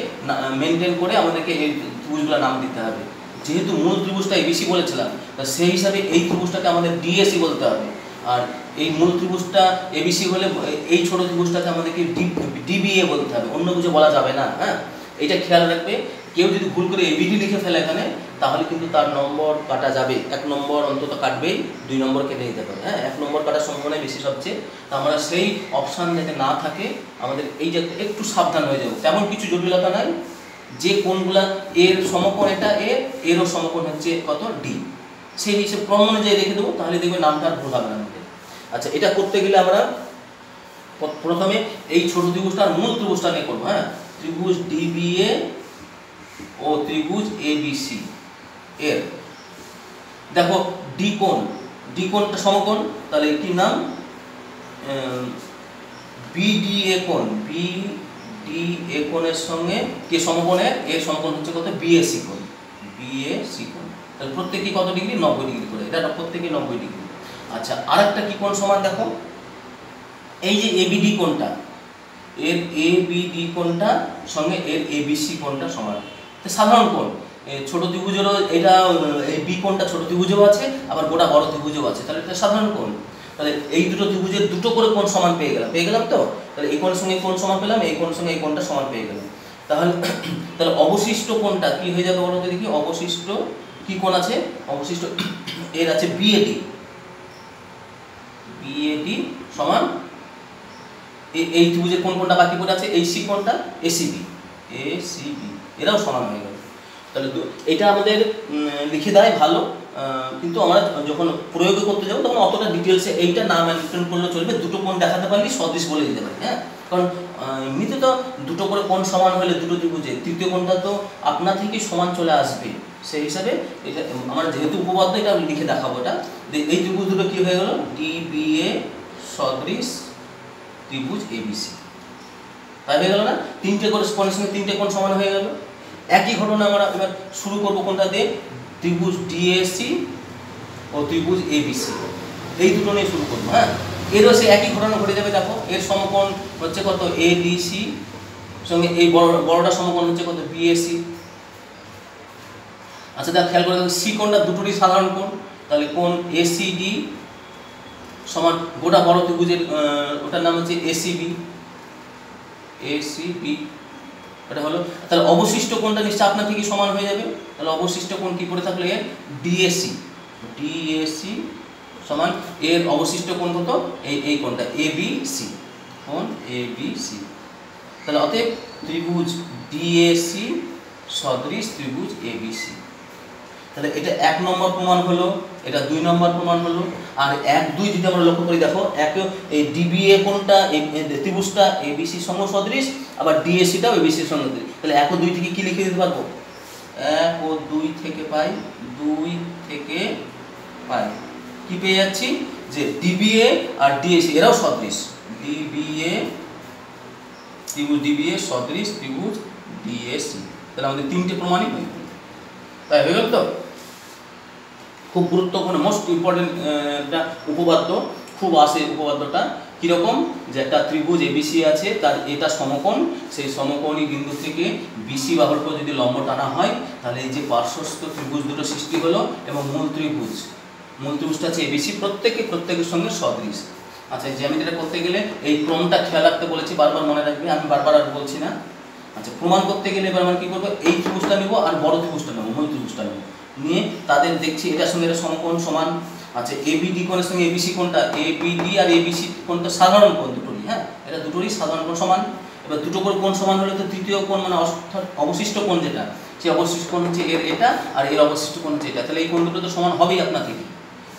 A: মেনটেন করে আমাদেরকে এই ত্রিভুজগুলোর নাম দিতে হবে। যেহেতু মূল ত্রিভুজটা এবিসি বলেছিলাম, সেই হিসাবে এই ত্রিভুজটাকে আমাদের ডিএসি বলতে হবে, আর এই মূল ত্রিভুজটা এবিসি হলে এই ছোট ত্রিভুজটাকে আমাদেরকে ডিবিএ বলতে হবে, অন্য কিছু বলা যাবে না। হ্যাঁ, এটা খেয়াল রাখবে। কেউ যদি ভুল করে এবিডি লিখে ফেলে এখানে, তাহলে কিন্তু তার নম্বর কাটা যাবে, 1 নম্বর অন্তত কাটবেই, 2 নম্বর কেটে নিতে পারে। হ্যাঁ, 1 নম্বর কাটার সম্ভাবনা বেশি সবচেয়ে। তা আমরা সেই অপশান যাতে না থাকে, আমাদের এই যে একটু সাবধান হয়ে যাবো। তেমন কিছু জটিলতা নাই, যে কোণগুলা এর সমকোণ এটা এরও সমকোণ হচ্ছে কত ডি, সেই হিসেবে ক্রম অনুযায়ী রেখে দেবো, তাহলে দেখবে নামটা আর ভুল হবে না আমাদের। আচ্ছা, এটা করতে গেলে আমরা প্রথমে এই ছোট ত্রিভুজটা আর মূল ত্রিভুজটা নিয়ে করবো। হ্যাঁ, ত্রিভুজ ডিবিএ ও ত্রিভুজ এবিসি এর দেখো ডি কোণটা সমকোণ, তাহলে কি নাম, বিডিএ কোণ, বিডিএ কোণের সঙ্গে কে সমকোণের, এর সমকোণ হচ্ছে কত, বিএসি কোণ, তাহলে প্রত্যেকই কত ডিগ্রি, 90 ডিগ্রি করে, এটা প্রত্যেকই 90 ডিগ্রি। আচ্ছা, আরেকটা কি কোণ সমান দেখো, এই যে এবিডি কোণটা, এর এবিডি কোণটা সঙ্গে এর এবিসি কোণটা সমান, সাধারণ কোণ। ছোট ত্রিভুজেরও এটা এই বি কোণটা ছোট ত্রিভুজেও আছে, আবার গোটা বড় ত্রিভুজেও আছে, তাহলে এটা সাধারণ কোণ। তাহলে এই দুটো ত্রিভুজের দুটো করে কোণ সমান পেয়ে গেলাম তো। তাহলে এই কোণের সঙ্গে কোণ সমান পেলাম, এই কোণের সঙ্গে এই কোণটা সমান পেয়ে গেলাম। তাহলে অবশিষ্ট কোণটা কি হয়ে যাবে বলো তো দেখি, অবশিষ্ট কি কোণ আছে, অবশিষ্ট এর আছে বিএডি সমান এই ত্রিভুজের কোণটা বাকি পড়ে আছে, এই সি কোণটা এসিবি, এরাও সমান হয়ে গেল। তাহলে এটা আমাদের লিখে দেয় ভালো, কিন্তু আমরা যখন প্রয়োগ করতে যাবো তখন অতটা ডিটেলসে এইটা না মেনটেন করলে চলবে, দুটো কোণ দেখাতে পারলে সদৃশ বলে দিতে পারি। হ্যাঁ, কারণ এমনিতে তো দুটো করে কোণ সমান হলে দুটো ত্রিভুজে তৃতীয় কোণটা তো আপনা থেকেই সমান চলে আসবে, সেই হিসাবে এটা আমরা যেহেতু উপপাদ্য এটা লিখে দেখাবো। এটা এই ত্রিভুজ দুটো কী হয়ে গেল, ডিবিএ সদৃশ ত্রিভুজ এবিসি, তাই হয়ে গেল না, তিনটে করে কোণের সঙ্গে তিনটে কোণ সমান হয়ে গেল। একই ঘটনা আমরা এবার শুরু করবো কোনটা দিয়ে, ত্রিভুজ ডিএসি ও ত্রিভুজ এবিসি, এই দুটো নিয়ে শুরু করবো। হ্যাঁ, এরও সে একই ঘটনা ঘটে যাবে। দেখো এর সমকোণ হচ্ছে কত, এডিসি, সঙ্গে এই বড়টা সমকোণ হচ্ছে কত, বিএসি। আচ্ছা দেখ খেয়াল করে দেখো সি কোণটা দুটোরই সাধারণ কোণ, তাহলে কোণ এসিডি সমান গোটা বড় ত্রিভুজের ওটার নাম হচ্ছে এসিবি, এসিবি এটা হলো। তাহলে অবশিষ্ট কোণটা নিশ্চয়ই আপনার থেকে সমান হয়ে যাবে, তাহলে অবশিষ্ট কোণ কি করে থাকলে এর ডিএসি, ডিএসি সমান এর অবশিষ্ট কোণ কত, এই কোণটা এবিসি, কোণ এবিসি। তাহলে অতএব ত্রিভুজ ডিএসি সদৃশ ত্রিভুজ এবিসি। তাহলে এটা 1 নম্বর প্রমাণ হলো, এটা 2 নম্বর প্রমাণ হলো। আর 1, 2 যদি আমরা লক্ষ্য করি দেখো, এই ডিবিএ কোণটা ত্রিভুজটা এবিসি সঙ্গে সদৃশ, আবার ডিএসিটাও এবিসির সঙ্গে সদৃশ। তাহলে 1 ও 2 থেকে কি লিখে দিতে পারবো, 1 ও 2 থেকে পাই, 2 থেকে পাই কি পেয়ে যাচ্ছি যে ডিবিএ আর ডিএসি এরাও সদৃশ, ডিবিএ ত্রিভুজ ডিবিএ সদৃশ ত্রিভুজ ডিএসি। তাহলে আমাদের 3টে প্রমাণই হয়ে গেল। তাই হয়ে গেল তো। খুব গুরুত্বপূর্ণ মোস্ট ইম্পর্টেন্ট একটা উপপাদ্য, খুব আসে উপপাদ্যটা কীরকম, যে একটা ত্রিভুজ এবিসি আছে, তার এটা সমকোণ, সেই সমকোণী বিন্দু থেকে বিসি বাহুর যদি লম্ব টানা হয়, তাহলে এই যে পার্শ্বস্থ ত্রিভুজ দুটো সৃষ্টি হলো এবং মূল ত্রিভুজটা আছে এবিসি প্রত্যেকের সঙ্গে সদৃশ। আচ্ছা জ্যামিতিটা করতে গেলে এই ক্রমটা খেয়াল রাখতে বলেছি, বারবার মনে রাখবে, আমি বারবার আর বলছি না। আচ্ছা প্রমাণ করতে গেলে এবার আমরা কী করবো, এই ত্রিভুজটা নেব আর বড় ত্রিভুজটা নেবো, মূল ত্রিভুজটা নেব, নিয়ে তাদের দেখছি এটার সঙ্গে এটা সমকোণ সমান। আচ্ছা এবিডি কোণের সঙ্গে এবিসি কোণটা, এবিডি আর এবিসি কোণটা সাধারণ কোণ দুটোরই, হ্যাঁ এটা দুটোরই সাধারণ কোণ সমান। এবার দুটো করে কোণ সমান হলে তো তৃতীয় কোণ মানে অর্থাৎ অবশিষ্ট কোণ যেটা, সেই অবশিষ্ট কোণ হচ্ছে এর এটা আর এর অবশিষ্ট কোণ হচ্ছে এটা, তাহলে এই কোণ দুটো তো সমান হবেই আপনার থেকে।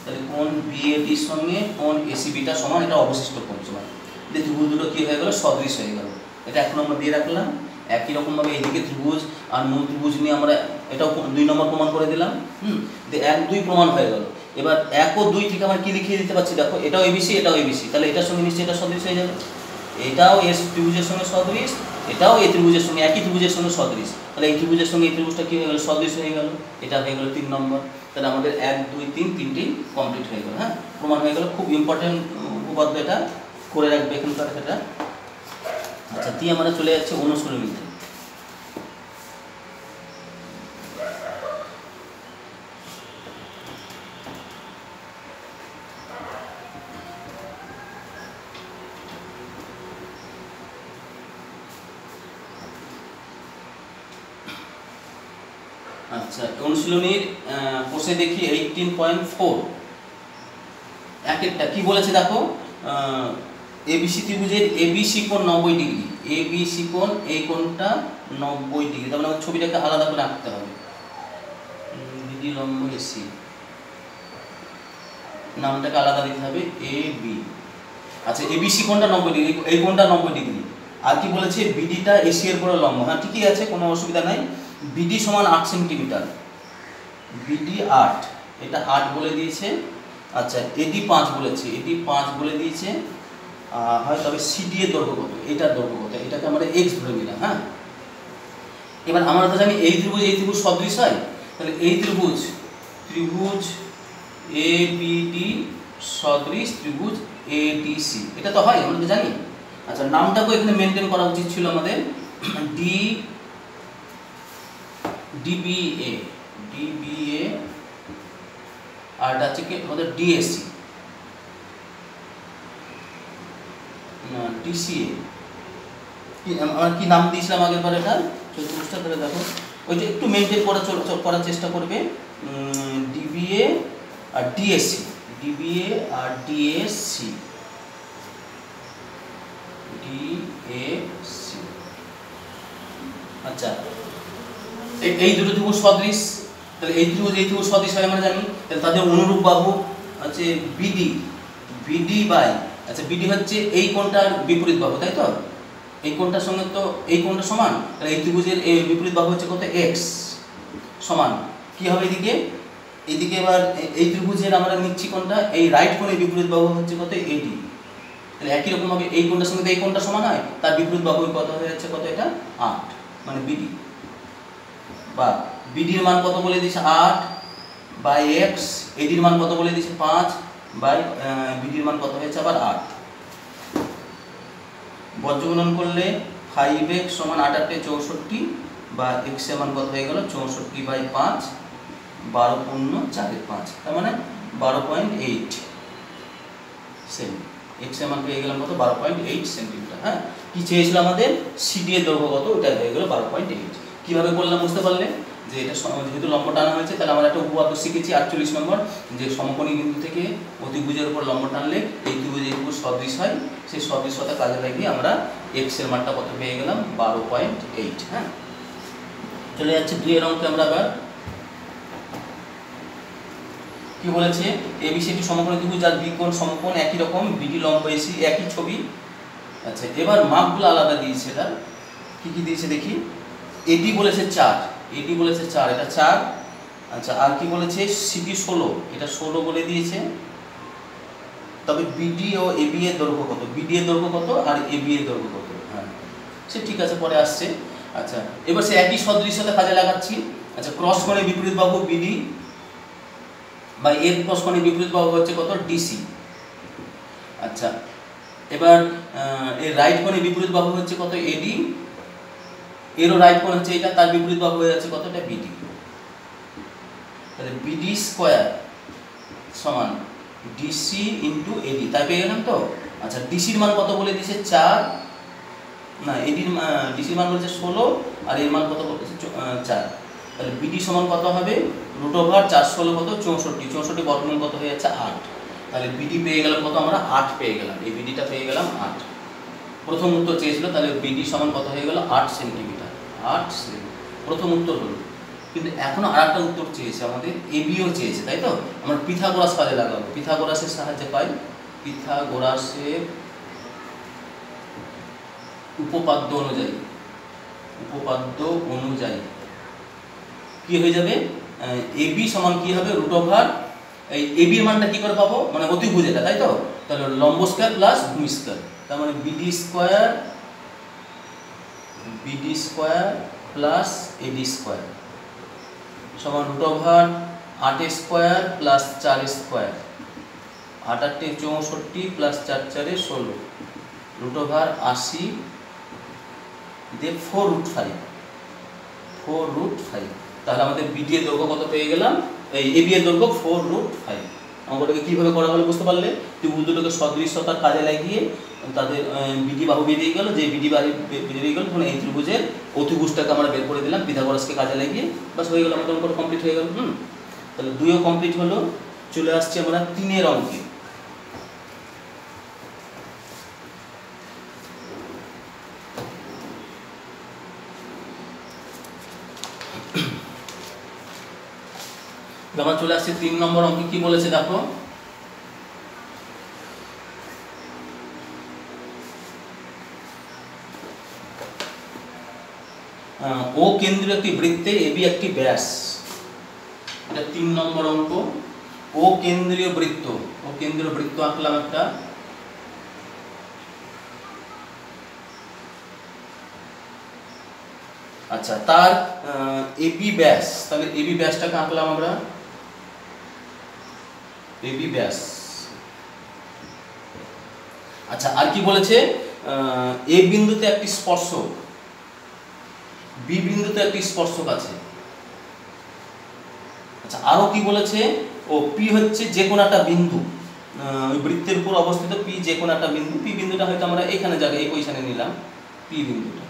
A: তাহলে কোণ বিএডির সঙ্গে কোণ এসিবিটা সমান, এটা অবশিষ্ট কোণ সমান। যে ত্রিভুজ দুটো কী হয়ে গেল, সদৃশ হয়ে গেল। এটা 1 নম্বর দিয়ে রাখলাম। একই রকমভাবে এইদিকে ত্রিভুজ আর মূল ত্রিভুজ নিয়ে আমরা এটাও 2 নম্বর প্রমাণ করে দিলাম। 1, 2 প্রমাণ হয়ে গেল। এবার 1 ও 2 থেকে আমরা কি লিখিয়ে দিতে পারছি দেখো, এটাও এবিসি এটাও এবিসি, তাহলে এটার সঙ্গে নিশ্চয়ই এটা সদৃশ হয়ে যাবে, এটাও এস ত্রিভুজের সঙ্গে সদৃশ, এটাও এই ত্রিভুজের সঙ্গে একই ত্রিভুজের সঙ্গে সদৃশ, তাহলে এই ত্রিভুজের সঙ্গে এই ত্রিভুজটা কী হয়ে গেল, সদৃশ হয়ে গেল। এটা হয়ে গেল 3 নম্বর। তাহলে আমাদের 1, 2, 3 তিনটেই কমপ্লিট হয়ে গেল, হ্যাঁ প্রমাণ হয়ে গেল। খুব ইম্পর্টেন্ট উপপাদ্য, এটা করে রাখবে এখানকার এটা। আচ্ছা দিয়ে আমরা চলে যাচ্ছি অনুশীলনীতে। আচ্ছা অনুশীলনীর কোষে দেখি 18.4 একেরটা কি বলেছে দেখো, এবিসি ত্রিভুজের এবিসি কোণ 90 ডিগ্রি, এবিসি কোণ এই কোণটা 90 ডিগ্রি, তার মানে ছবিটাকে আলাদা করে আঁকতে হবে। বিডি লম্ব এসি নামটাকে আলাদা দিতে হবে এবি। আচ্ছা এবিসি কোণটা 90 ডিগ্রি, এই কোণটা 90 ডিগ্রি। আর কি বলেছে, বিডিটা এসি এর পুরো লম্ব, হ্যাঁ ঠিকই আছে, কোনো অসুবিধা নাই। বিডি সমান 8 সেন্টিমিটার, বিডি 8, এটা 8 বলে দিয়েছে। আচ্ছা এডি 5 বলেছে, এডি 5 বলে দিয়েছে হয়, তবে সিডি এর দৈর্ঘ্য কত, এটার দৈর্ঘ্য কত, এটাকে আমরা এক্স ধরে নিলাম, হ্যাঁ। এবার আমরা তো জানি এই ত্রিভুজ সদৃশ হয়, তাহলে এই ত্রিভুজ এবিডি সদৃশ ত্রিভুজ এডিসি, এটা তো হয় আমরা তো জানি। আচ্ছা নামটাকে এখানে মেনটেন করা উচিত ছিল আমাদের, ডিবিএ আর এটা হচ্ছে কি আমাদের ডিএসি না ডিসিএ, আমরা কি নাম দিয়েছিলাম আগের বার, এটা চতুর্থটা করে দেখো, ওইটা একটু মেনটেন করার চেষ্টা করবে। ডিবিএ আর ডিএসি, ডিবিএ আর ডিএসি, ডিএসি। আচ্ছা এই দুটো ত্রিভুজ সদৃশ, তাহলে এই ত্রিভুজ সদৃশ হয় আমরা জানি, তাহলে তাদের অনুরূপ বাহু হচ্ছে বিডি বাই, আচ্ছা বিডি হচ্ছে এই কোণটার বিপরীত বাহু, তাই তো এই কোণটার সঙ্গে তো এই কোণটা সমান, তাহলে এই ত্রিভুজের এই বিপরীত বাহু হচ্ছে কত, এক্স সমান কি হবে এইদিকে এবার এই ত্রিভুজের আমরা নিচ্ছি কোণটা, এই রাইট কোণের বিপরীত বাহু হচ্ছে কত, এডি। তাহলে একই রকম ভাবে এই কোণটার সঙ্গে এই কোণটা সমান হয়, তার বিপরীত বাহু কত হয়ে যাচ্ছে কত, এটা 8, মানে বিডি বা বিডির মান কত বলে দিয়েছে 8 বাই এক্স, এডির মান কত বলে দিয়েছে 5 বাই বিডির মান কত হয়েছে আবার 8। বর্গগুণন করলে 5x সমান 8 8 64 বা x এর মান কত হয়ে গেল 64 বাই 5 12.45, তার মানে 12.8 সেমি। এক্স এর মান পেয়ে গেলাম কত, 12.8 সেন্টিমিটার। হ্যাঁ, কি চেয়েছিল আমাদের, সিডি এর দৈর্ঘ্য কত, ওটা হয়ে গেল 12.8। কিভাবে করলাম বুঝতে পারলে, যে এটা যেহেতু লম্ব টানা হয়েছে, তাহলে আমরা একটা উপপাদ্য শিখেছি 48 নম্বর, যে সমকোণী বিন্দু থেকে অতিভুজের উপর লম্ব টানলে এই ত্রিভুজ এই ত্রিভুজ সদৃশ হয়। সেই সদৃশতা কাজে লাগিয়ে আমরা এক্স এর মানটা কত পেয়ে গেলাম, 12.8। হ্যাঁ, চলে যাচ্ছে 2 এর অঙ্কে আমরা আবার। কি বলেছে, এবিসিডি সমকোণী ত্রিভুজ যার বিকোণ সমকোণ একই রকম, বিডি লম্ব এসি একই ছবি। আচ্ছা, এবার মাপগুলো আলাদা দিয়েছে। এটা কি কি দিয়েছে দেখি। এডি বলেছে 4, এডি বলেছে 4, এটা 4। আচ্ছা, আর কি বলেছে, সিডি 16, এটা 16 বলে দিয়েছে। তবে বিডি ও এবি এর দৈর্ঘ্য কত, বিডি এর দৈর্ঘ্য কত আর এবি এর দৈর্ঘ্য কত। হ্যাঁ, সে ঠিক আছে, পরে আসছে। আচ্ছা, এবার সে একই সদৃশ্যতা কাজে লাগাচ্ছি। আচ্ছা, ক্রস কোণের বিপরীত বাহু বিডি বা এর ক্রস কোণের বিপরীত বাহু হচ্ছে কত, ডিসি। আচ্ছা, এবার এর রাইট কোণের বিপরীত বাহু হচ্ছে কত, এডি। এরও রাইট কোণ হচ্ছে এটা, তার বিপরীত বাহু হয়ে যাচ্ছে কতটা, বিডি। তাহলে বিডি স্কয়ার সমান ডিসি ইন্টু এডি, তাই পেয়ে গেলাম তো। আচ্ছা, ডিসির মান কত বলে দিয়েছে, 4, না এডির ডিসির মান বলছে 16, আর এর মান কত বলছে 4। তাহলে বিডি সমান কত হবে, √4 16 কত, 64, 64 বর্গমূল কত হয়ে যাচ্ছে 8। তাহলে বিডি পেয়ে গেলাম কত, আমরা 8 পেয়ে গেলাম, এই বিডিটা পেয়ে গেলাম 8। প্রথম উত্তর চেয়েছিল, তাহলে বিডি সমান কত হয়ে গেল, 8 সেন্টিমিটার, 8 সেমি। প্রথম উত্তর হলো। কিন্তু এখনো আরেকটা উত্তর চেয়েছে আমাদের, এবিও চেয়েছে, তাই তো। আমরা পিথাগোরাস কাজে লাগাবো, পিথাগোরাসের সাহায্যে পাই, পিথাগোরাসের উপপাদ্য অনুযায়ী, উপপাদ্য অনুযায়ী কি হয়ে যাবে, এবি সমান কি হবে, √, এই এবির মানটা কি করে পাবো, মানে অতিভুজ এটা, তাই তো। তাহলে লম্ব স্কয়ার প্লাস ভূমি স্কয়ার, তার মানে বিডি স্কয়ার প্লাস এডি স্কয়ার সমান √8 স্কয়ার প্লাস 4 স্কয়ার, 8 8 64 প্লাস 4 4 16, √80 দিয়ে 4√5। তাহলে আমাদের বিডি এর দৈর্ঘ্য কত পেয়ে গেলাম, এই এবি এর দৈর্ঘ্য 4√5। অঙ্কটাকে কিভাবে করা হলো বুঝতে পারলে, ত্রিভুজ দুটোকে সদৃশ্যতার কাজে লাগিয়ে তাদের বিডি বাহু বেরিয়ে গেল, যে বিডি বাহু বেরিয়ে গেল, তখন এই ত্রিভুজের অতিভুজটাকে আমরা বের করে দিলাম পিথাগোরাসকে কাজে লাগিয়ে, বাস হয়ে গেল, আমাদের অঙ্ক কমপ্লিট হয়ে গেল। তাহলে 2ও কমপ্লিট হলো। চলে আসছে আমরা 3 এর অঙ্কে। আমরা চলে আসছে 3 নম্বর অঙ্কে। কি বলেছে দেখো, ও কেন্দ্রীয় একটি বৃত্তে এবি একটি ব্যাস। এটা 3 নম্বর অঙ্ক। ও কেন্দ্রীয় বৃত্ত, ও কেন্দ্রীয় বৃত্ত আঁকলাম একটা। আচ্ছা, তার এবি ব্যাস, তাহলে এবি ব্যাসটাকে আঁকলাম আমরা, এবি ব্যাস। আচ্ছা, আর কি বলেছে, এ বিন্দুতে একটি স্পর্শক, বি বিন্দুতে একটি স্পর্শক আছে। আচ্ছা, আরো কি বলেছে, ও পি হচ্ছে যে কোনো একটা বিন্দু, ওই বৃত্তের উপর অবস্থিত পি যে কোনো একটা বিন্দু। পি বিন্দুটা হয়তো আমরা এখানে জায়গায় এই পজিশনে নিলাম, পি বিন্দুটা।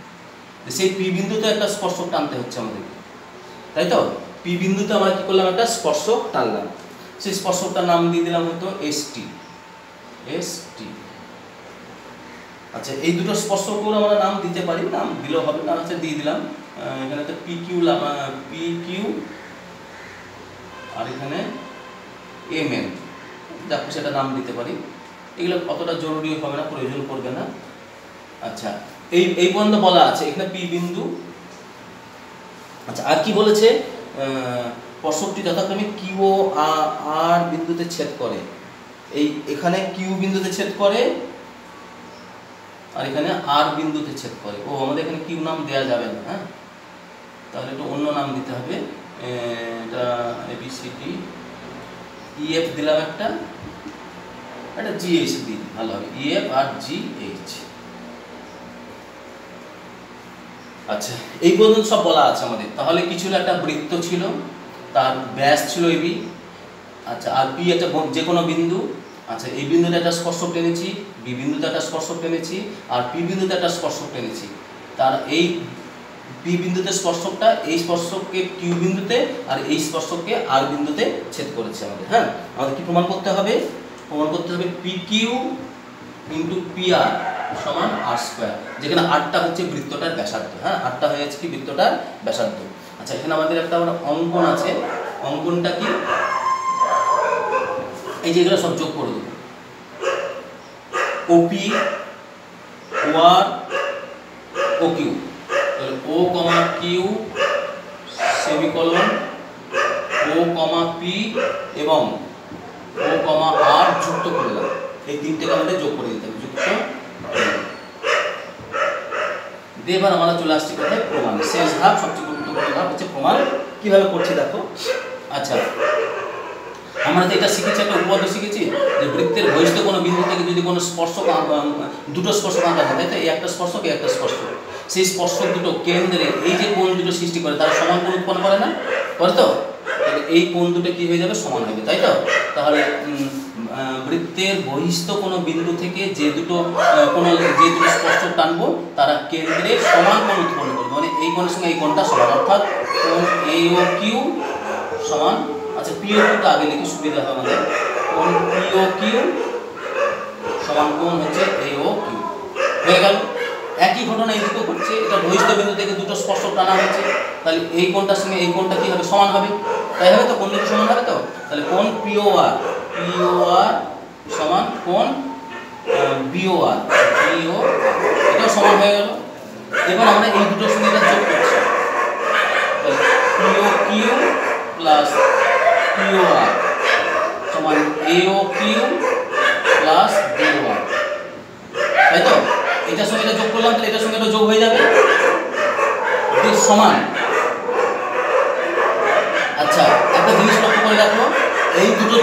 A: সেই পি বিন্দুতে একটা স্পর্শক টানতে হচ্ছে আমাদেরকে, তাই তো। পি বিন্দুতে আমরা কি করলাম, একটা স্পর্শক টানলাম। সেই স্পর্শকটার নাম দিয়ে দিলাম হয়তো এসটি, এসটি। আচ্ছা, এই দুটো স্পর্শকগুলো আমরা নাম দিতে পারি, নাম দিলেও হবে, না হচ্ছে দিয়ে দিলাম এখানে তো পি কিউ, আর এখানে এম এন, দেখো সেটা নাম দিতে পারি। এগুলো অতটা জরুরি হবে না, প্রয়োজন পড়বে না। আচ্ছা, এই পর্যন্ত বলা আছে এখানে পি বিন্দু। আচ্ছা, আর কি বলেছে, স্পর্শকটি যথাক্রমে কিউ ও আর বিন্দুতে ছেদ করে। এখানে কিউ বিন্দুতে ছেদ করে, আর এখানে আর বিন্দুতে ছেদ করে। ও আমাদের এখানে কিউ নাম দেওয়া যাবে না, হ্যাঁ, তাহলে একটু অন্য নাম দিতে হবে। এটা এবিসিডি, ইএফ দিলাম একটা জিএইচ দিই, ভালো হবে, ইএফ আর জিএইচ। আচ্ছা, এই পর্যন্ত সব বলা আছে আমাদের। তাহলে কি ছিল, একটা বৃত্ত ছিল, তার ব্যাস ছিল এবি। আচ্ছা, আর পি একটা যে কোনো বিন্দু। আচ্ছা, এই বিন্দুতে একটা স্পর্শক টেনেছি, বি বিন্দুতে একটা স্পর্শক টেনেছি, আর পি বিন্দুতে একটা স্পর্শক টেনেছি। তার এই পি বিন্দুতে স্পর্শকটা এই স্পর্শককে কিউ বিন্দুতে আর এই স্পর্শককে আর বিন্দুতে ছেদ করেছে আমাদের। হ্যাঁ, আমাদের কি প্রমাণ করতে হবে? প্রমাণ করতে হবে P Q into P R সমান আর স্কোয়ার, যেখানে আরটা হচ্ছে বৃত্তটার ব্যাসার্ধ। হ্যাঁ, আরটা হয়ে যাচ্ছে কি বৃত্তটার ব্যাসার্ধ। আচ্ছা, এখানে আমাদের একটা অঙ্কন আছে। অঙ্কনটা কি? এই যে এগুলো সব যোগ করে দেবো। ওপি, ও আর, ও কিউ, তাহলে ও কমা কিউ সেমিকোলন ও কমা পি এবং ও কমা আর যুক্ত করে দেবো। এই তিনটেকে আমাদের যোগ করে দিতে হবে, যুক্ত। এবার আমরা চলে আসছি কোথায়? প্রমাণ। শেষ ধাপ, সবচেয়ে গুরুত্বপূর্ণ ধাপ হচ্ছে প্রমাণ। কিভাবে করছি দেখো। আচ্ছা, আমরা তো এটা শিখেছি, একটা উপপাদ্য শিখেছি যে বৃত্তের বহিষ্ঠ কোনো বিন্দু থেকে যদি কোনো স্পর্শক দুটো স্পর্শক আঁকা যায়, তাই তো? এই একটা স্পর্শক, এই একটা স্পর্শক, সেই স্পর্শক দুটো কেন্দ্রে এই যে কোণ দুটো সৃষ্টি করে তারা সমান কোণ উৎপন্ন করে না? করে তো? তাহলে এই কোণ দুটো কি হয়ে যাবে? সমান হবে, তাই তো? তাহলে বৃত্তের বহিষ্ঠ কোনো বিন্দু থেকে যে দুটো স্পর্শক টানবো তারা কেন্দ্রে সমান কোণ উৎপন্ন করবে, মানে এই কোণের সঙ্গে এই কোণটা সমান, অর্থাৎ কোণ এ ও কিউ সমান। আচ্ছা, পি ও কিউটা আগে লিখে সুবিধা হবে আমাদের। কোণ পি ও কিউ সমান কোণ হচ্ছে এ ও কিউ। হয়ে গেল। একই ঘটনা এইদিকেও ঘটছে, এটা বহিষ্ঠ বিন্দু থেকে দুটো স্পর্শক টানা হয়েছে, তাহলে এই কোণটার সঙ্গে এই কোণটা কি হবে? সমান হবে, তাই হবে তো? কোণ দুটো সমান হবে তো? তাহলে কোণ পি ও আর সমান কোণ বি ও আর, এটাও সমান হয়ে গেল। এবার আমরা এই দুটোর সঙ্গে এটা যোগ করছি, P O Q plus P ও আর সমান এ ও কিউ প্লাস বি ও আর, তাই তো? এটার সঙ্গে এটা যোগ করলাম, তাহলে এটার সঙ্গে এটা যোগ হয়ে যাবে, সমান। আচ্ছা, একটা জিনিস লক্ষ্য করে রাখো, এই দুটো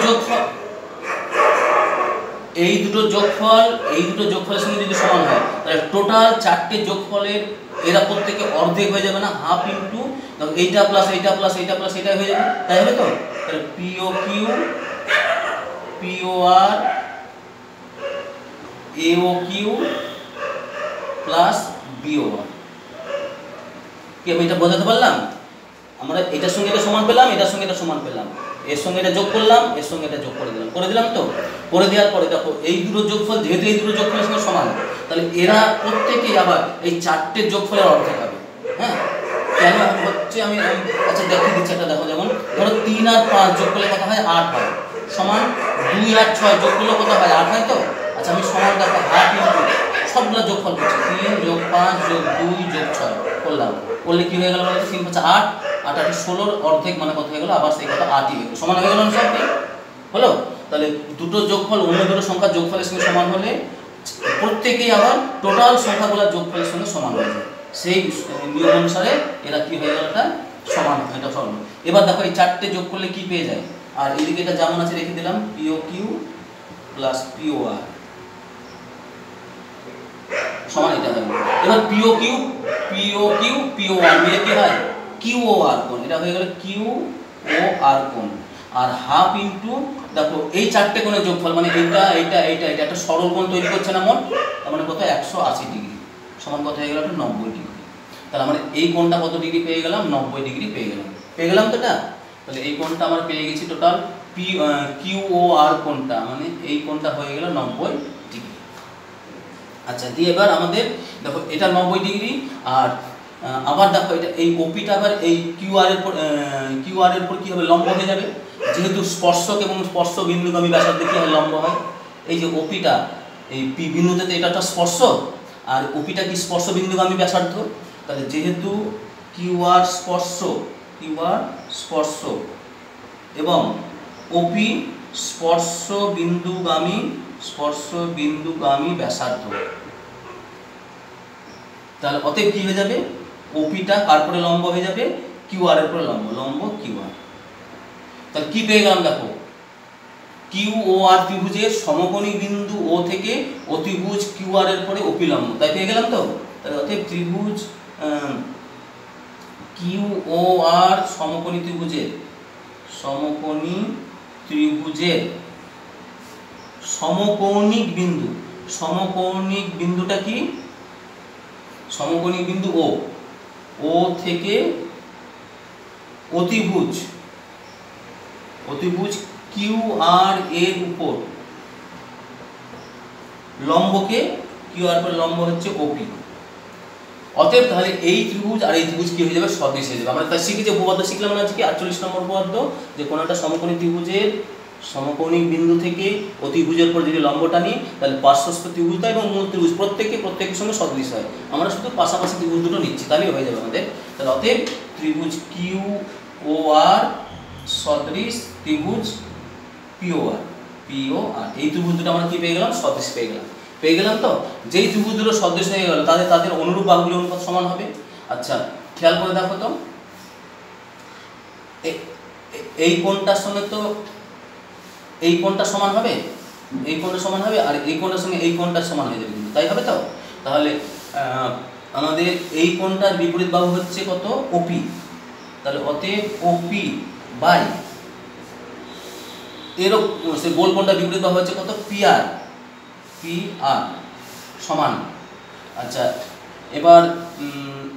A: যোগফলের সঙ্গে যদি সমান হয় তাহলে টোটাল চারটে যোগফলের এরা প্রত্যেকে অর্ধেক হয়ে যাবে না? হাফ ইন্টু এইটা প্লাস এইটা প্লাস এইটা প্লাস এইটা হয়ে যাবে, তাই হবে তো? তাহলে পি ও কিউ, পি ও আর, এ ও কিউ প্লাস বি ও আর। কি আমি এটা বোঝাতে পারলাম? আমরা এটার সঙ্গে এটা সমান পেলাম, এটার সঙ্গে এটা সমান পেলাম, এর সঙ্গে এটা যোগ করলাম, এর সঙ্গে এটা যোগ করে দিলাম তো? করে দেওয়ার পরে দেখো এই দুটো যোগফল, যেহেতু এই দুটো যোগফলের সঙ্গে সমান, তাহলে এরা প্রত্যেকেই আবার এই চারটে যোগফলের অর্ধেক হবে। হ্যাঁ, কেন হচ্ছে আমি আচ্ছা দেখিয়ে দিচ্ছি একটা। দেখো, যেমন ধরো 3 আর 5 যোগ করলে কত হয়? 8 হয়, সমান 2 আর 6 যোগ করলে কত হয়? 8 হয় তো? আচ্ছা, আমি সমান দেখো হাফ ইন্টু সবগুলো যোগফল করছি, 3 যোগ 5 যোগ 2 যোগ 6 করলাম, করলে কি হয়ে গেল বলতো? 3 5 8, 8 8 16 অর্ধেক, মানে কত হয়ে গেল? আবার সেই কথা 8ই সমান হয়ে গেল না? সব হলো। তাহলে দুটো যোগফল অন্য দুটো সংখ্যার যোগফলের সঙ্গে সমান হলে প্রত্যেকেই আবার টোটাল সংখ্যাগুলোর যোগফলের সঙ্গে সমান হয়ে যায়, সেই নিয়ম অনুসারে এরা কি হয়ে গেল? এটা সমান, এটা সমান। এবার দেখো এই চারটে যোগ করলে কি পেয়ে যায়? আর এদিকে এটা যেমন আছে রেখে দিলাম, P O Q plus P ও আর সমান এটা হবে। এবার পি ও কিউ পি ও আর মিলে কি হয়? কিউ ও আর কোণ, এটা হয়ে গেল কিউ ও আর কোণ। আর হাফ ইন্টু দেখো এই চারটে কোণের যোগফল, মানে এটা এইটা এইটা এটা একটা সরল কোণ তৈরি করছে না মোট, তার মানে কত? 180 ডিগ্রি সমান কত হয়ে গেল? 90 ডিগ্রি। তাহলে আমরা এই কোণটা কত ডিগ্রি পেয়ে গেলাম? 90 ডিগ্রি পেয়ে গেলাম তো এটা? তাহলে এই কোণটা আমরা পেয়ে গেছি টোটাল কিউ ও আর কোণটা, মানে এই কোণটা হয়ে গেল 90 ডিগ্রি। আচ্ছা, দিয়ে এবার আমাদের দেখো এটা 90 ডিগ্রি, আর আবার দেখো এটা এই ওপিটা আবার এই কিউআর এর উপর কি হবে? লম্ব হয়ে যাবে, যেহেতু স্পর্শক এবং স্পর্শ বিন্দুগামী ব্যাসার্ধে কি হয়? লম্ব হয়। এই যে ওপিটা এই পি বিন্দুতে এটা একটা স্পর্শক, আর ওপিটা কি স্পর্শ বিন্দুগামী ব্যাসার্ধ, তাহলে যেহেতু কিউআর স্পর্শ এবং ওপি স্পর্শ বিন্দুগামী ব্যাসার্ধ, তাহলে অতএব কি হয়ে যাবে? ওপিটা কার পরে লম্ব হয়ে যাবে? কিউআর এর পরে লম্ব কিউআর। তাহলে কি পেয়ে গেলাম? দেখো কিউ ও আর ত্রিভুজের সমকোণী বিন্দু ও থেকে অতিভুজ কিউআর এর পরে ওপি লম্ব, তাই পেয়ে গেলাম তো? তাহলে অতএব ত্রিভুজ কিউ ও আর সমকোণী ত্রিভুজের সমকোণী ত্রিভুজের সমকৌণিক বিন্দু, সমকৌণিক বিন্দুটা কি? সমকোণিক বিন্দু ও, ও থেকে অতিভুজ, অতিভুজ কিউ আর এর উপর লম্বকে, কিউ আর পর লম্ব হচ্ছে ওপি। অতএব তাহলে এই ত্রিভুজ আর এই ত্রিভুজ কি হয়ে যাবে? সদৃশ হয়ে যাবে। আমরা তাই শিখেছি, উপপাদ্য শিখলাম না আজকে 48 নম্বর উপপাদ্য, যে কোনো একটা সমকোণী ত্রিভুজের সমকোণিক বিন্দু থেকে অতিভুজের পর যদি লম্বটা নিই তাহলে পার্শ্বস্থ ত্রিভুজটা এবং মূল ত্রিভুজ প্রত্যেকের সঙ্গে সদৃশ হয়। আমরা শুধু পাশাপাশি ত্রিভুজ দুটো নিচ্ছি, তাহলেই হয়ে যাবে আমাদের। তাহলে অতএব ত্রিভুজ কিউ ও আর সদৃশ ত্রিভুজ পিও আর, পিও আর, এই ত্রিভুজ দুটো আমরা কি পেয়ে গেলাম? সদৃশ পেয়ে গেলাম তো। যেই ত্রিভুজ দুটো সদৃশ হয়ে গেল তাদের অনুরূপ বাহুগুলোর অনুপাত সমান হবে। আচ্ছা খেয়াল করে দেখো তো, এই কোণটার সঙ্গে তো এই কোণটা সমান হবে, এই কোণটা সমান হবে, আর এই কোণের সঙ্গে এই কোণটা সমান হয়ে যাবে, কিন্তু তাই হবে তো। তাহলে আমাদের এই কোণটার বিপরীত বাহু হচ্ছে কত? ওপি। তাহলে অতএব ওপি বাই এরও সে গোল কোণটার বিপরীত বাহু হচ্ছে কত? পিআর, পিআর সমান। আচ্ছা এবার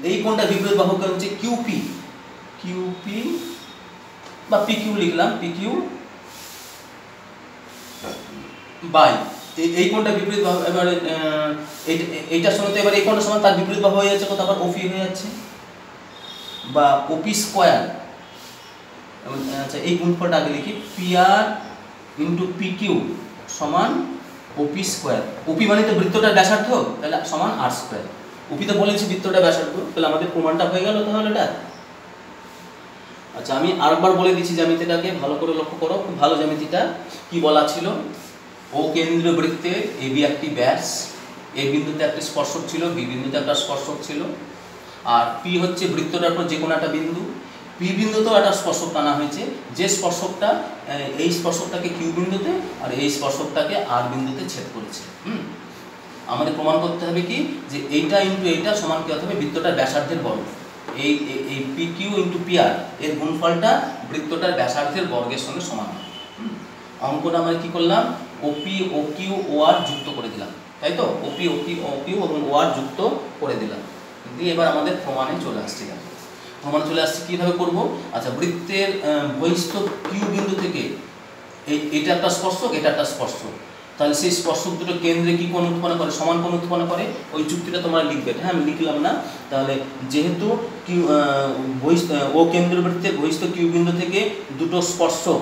A: এই কোণটার বিপরীত বাহু হচ্ছে কিউপি, কিউপি বা পিকিউ লিখলাম, পিকিউ বাই এই কোণটা বিপরীত বাহু। এবারে এইটার সঙ্গে তো এবার এই কোণটার সমান, তার বিপরীত বাহু হয়ে যাচ্ছে কত? আবার ওপি হয়ে যাচ্ছে, বা ওপি স্কোয়ার। আচ্ছা এই গুণফলটা আগে লিখি, পিআর ইন্টু পিকিউ সমান ওপি স্কোয়ার। ওপি মানে তো বৃত্তটার ব্যাসার্ধ, তাহলে সমান আর স্কোয়ার। ওপি তো বলেছি বৃত্তটা ব্যাসার্ধ, তাহলে আমাদের প্রমাণটা হয়ে গেল তাহলে এটা। আচ্ছা আমি আরেকবার বলে দিচ্ছি জ্যামিতিটাকে, ভালো করে লক্ষ্য করো, খুব ভালো জ্যামিতিটা। কি বলা ছিল? ও কেন্দ্রীয় বৃত্তের এবি একটি ব্যাস, এ বিন্দুতে একটি স্পর্শক ছিল, বি বিন্দুতে একটা স্পর্শক ছিল, আর পি হচ্ছে বৃত্তটার উপর যে কোনো একটা বিন্দু। পি বিন্দুতেও একটা স্পর্শক টানা হয়েছে, যে স্পর্শকটা এই স্পর্শকটাকে কিউ বিন্দুতে আর এই স্পর্শকটাকে আর বিন্দুতে ছেদ করেছে। আমাদের প্রমাণ করতে হবে কি, যে এইটা ইন্টু এইটা সমান কি হতে হবে? বৃত্তটার ব্যাসার্ধের বর্গ। এই P Q into P R এর গুণফলটা বৃত্তটার ব্যাসার্ধের বর্গের সঙ্গে সমান হবে। অঙ্কটা আমরা কি করলাম? ওপি ও কিউ ও আর যুক্ত করে দিলাম, তাই তো? ওপি ও কিউ এবং ও আর যুক্ত করে দিলাম, দিয়ে এবার আমাদের প্রমাণে চলে আসছে। প্রমাণ চলে আসছে কীভাবে করবো? আচ্ছা বৃত্তের বহিস্থ কিউ বিন্দু থেকে এটা একটা স্পর্শক, এটা একটা স্পর্শক, তাহলে সেই স্পর্শক দুটো কেন্দ্রে কি কোণ উৎপন্ন করে? সমান কোণ উৎপন্ন করে। ওই যুক্তিটা তোমরা লিখবে। হ্যাঁ আমি লিখলাম না। তাহলে যেহেতু কিউ ও কেন্দ্র বৃত্তের বহিস্থ কিউ বিন্দু থেকে দুটো স্পর্শক,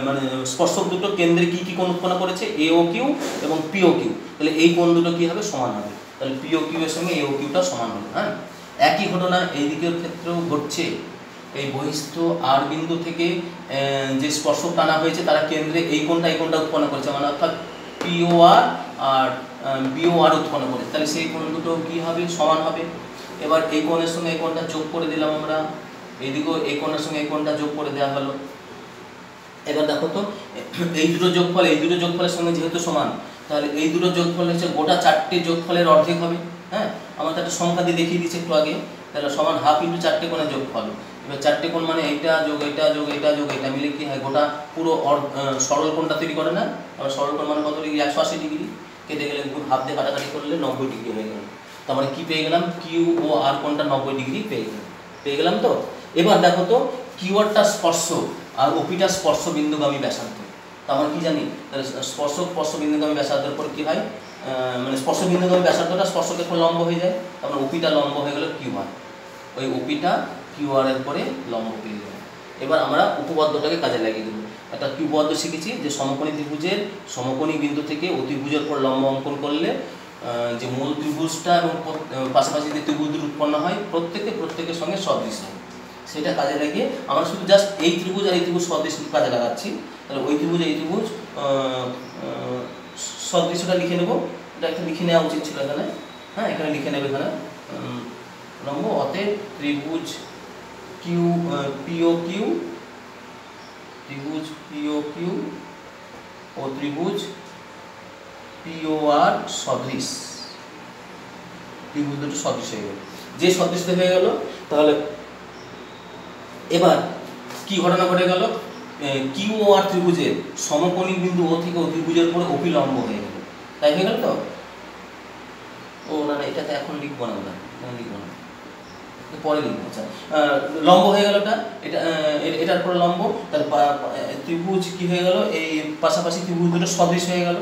A: মানে স্পর্শক দুটো কেন্দ্রে কি কি কোণ উৎপন্ন করেছে? এ ও কিউ এবং পি ও কিউ। তাহলে এই কোণ দুটো কী হবে? সমান হবে। তাহলে পি ও কিউ এর সঙ্গে এ ও কিউটা সমান হবে। হ্যাঁ একই ঘটনা এই দিকের ক্ষেত্রেও ঘটছে। এই বহিস্থ আর বিন্দু থেকে যে স্পর্শক টানা হয়েছে তারা কেন্দ্রে এই কোণটা উৎপন্ন করেছে, মানে অর্থাৎ পিওআর আর বিওআর উৎপন্ন করেছে। তাহলে সেই কোণ দুটো কী হবে? সমান হবে। এবার এই কোণের সঙ্গে এই কোণটা যোগ করে দিলাম আমরা, এইদিকেও এই কোণের সঙ্গে এই কোণটা যোগ করে দেওয়া হলো। এবার দেখো তো এই দুটো যোগফলের সঙ্গে যেহেতু সমান, তাহলে এই দুটো যোগফল হচ্ছে গোটা 4টে যোগফলের অর্ধেক হবে। হ্যাঁ আমরা তো একটা সংখ্যা দিয়ে দেখিয়ে দিচ্ছি একটু আগে, তাহলে সমান হাফ ইন্টু 4টে কোণের যোগফল। এবার 4টে কোণ মানে এইটা যোগ এইটা যোগ এইটা যোগ এইটা মিলে কি হয়? গোটা পুরো সরল কোণটা তৈরি করে না? আবার সরল কোণ মানে কত ডিগ্রি? 180 ডিগ্রি। কেটে গেলে হাফ দিয়ে কাটাকাটি করলে 90 ডিগ্রি হয়ে গেল। তার মানে কী পেয়ে গেলাম? কিউ ও আর কোণটা 90 ডিগ্রি পেয়ে গেলাম তো। এবার দেখো তো কিউ আরটা স্পর্শ আর ওপিটা স্পর্শ বিন্দুগামী ব্যাসার্ধ। তা আমরা কি জানি? তাহলে স্পর্শ বিন্দুগামী ব্যাসার্ধের পর কী হয়? মানে স্পর্শ বিন্দুগামী ব্যাসার্ধটা স্পর্শকের পর লম্ব হয়ে যায়, তারপরে ওপিটা লম্ব হয়ে গেল কিউ আর। ওই ওপিটা কিউ আর এর পরে লম্ব পেয়ে যাবে। এবার আমরা উপপাদ্যটাকে কাজে লাগিয়ে দেবো। একটা কি উপপাদ্য শিখেছি, যে সমকোণী ত্রিভুজের সমকোণী বিন্দু থেকে অতিভুজের পর লম্ব অঙ্কন করলে যে মূল ত্রিভুজটা এবং পাশাপাশি যে ত্রিভুজ উৎপন্ন হয় প্রত্যেকের সঙ্গে সদৃশ হয়। সেটা কাজে লাগিয়ে আমরা শুধু জাস্ট এই ত্রিভুজ আর এই ত্রিভুজ সদৃশ কাজে লাগাচ্ছি। তাহলে ওই ত্রিভুজ এই ত্রিভুজ সদৃশটা লিখে নেব। এটা একটা লিখে নেওয়া উচিত ছিল এখানে। হ্যাঁ এখানে লিখে নেবে এখানে লম্ব। অতএব ত্রিভুজ কিউ পিও কিউ, ত্রিভুজ পিও কিউ ও ত্রিভুজ পিও আর সদৃশ, ত্রিভুজ দুটো সদৃশ হয়ে গেল। যে সদৃশ হয়ে গেল, তাহলে এবার কি ঘটনা ঘটে গেল? কিউ ও আর ত্রিভুজের সমকোণী বিন্দু ও থেকে অতিভুজের উপরে অভিলম্ব হয়ে গেল, তাই হয়ে গেল তো? ও না না, এটাতে এখন লিখবো না, লিখবো না, পরে লিখবো। আচ্ছা, লম্ব হয়ে গেল এটা, এটার পরে লম্ব, তাহলে ত্রিভুজ কি হয়ে গেল, এই পাশাপাশি ত্রিভুজ দুটো সদৃশ হয়ে গেল।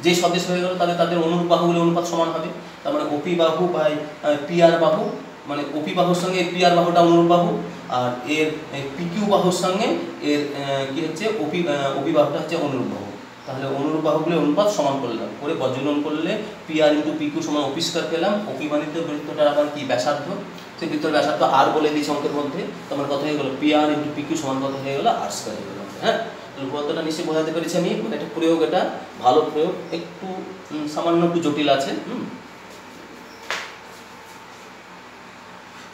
A: যেই সদৃশ হয়ে গেল তাদের অনুরূপ বাহুগুলোর অনুপাত সমান হবে। তার মানে ওপি বাহু বাই পি আর বাহু, মানে ওপি বাহুর সঙ্গে পি আর বাহুটা অনুরূপ বাহু, আর এর পিকিউ বাহুর সঙ্গে এর কি হচ্ছে ওপি বাহুটা হচ্ছে অনুরূপ বাহু। তাহলে অনুরূপ বাহুগুলোর অনুপাত সমান করলাম, করে বজ্রগুণন করলে পি আর ইন্টু পিকিউ সমান ওপি স্কয়ার পেলাম। ওপি মানিত বৃত্তটা আবার কি ব্যাসার্ধ, সেই বৃত্তের ব্যাসার্ধ আর বলে দিয়েছি অঙ্কের মধ্যে। তোমার কত হয়ে গেল, পি আর ইন্টু পিকিউ সমান কত হয়ে গেল, আর স্কয়ার হয়ে গেল। হ্যাঁ, উপপাদ্যটা নিশ্চয়ই বোঝাতে পেরেছি আমি। মানে এটা প্রয়োগ, এটা ভালো প্রয়োগ, একটু সামান্য একটু জটিল আছে।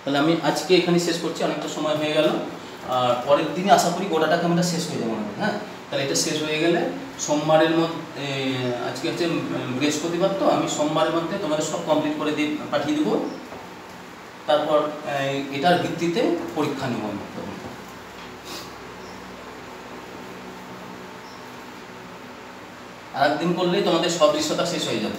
A: তাহলে আমি আজকে এখানে শেষ করছি, অনেকটা সময় হয়ে গেল। আর পরের দিনে আশা করি গোটাটাকে আমরা শেষ হয়ে যাবো। হ্যাঁ, তাহলে এটা শেষ হয়ে গেলে সোমবারের মধ্যে, আজকে হচ্ছে বৃহস্পতিবার, তো আমি সোমবারের মধ্যে তোমাদের সব কমপ্লিট করে দিয়ে পাঠিয়ে দেবো। তারপর এটার ভিত্তিতে পরীক্ষা নেব আমি। আর একদিন করলেই তোমাদের সদৃশ্যতা শেষ হয়ে যাবে।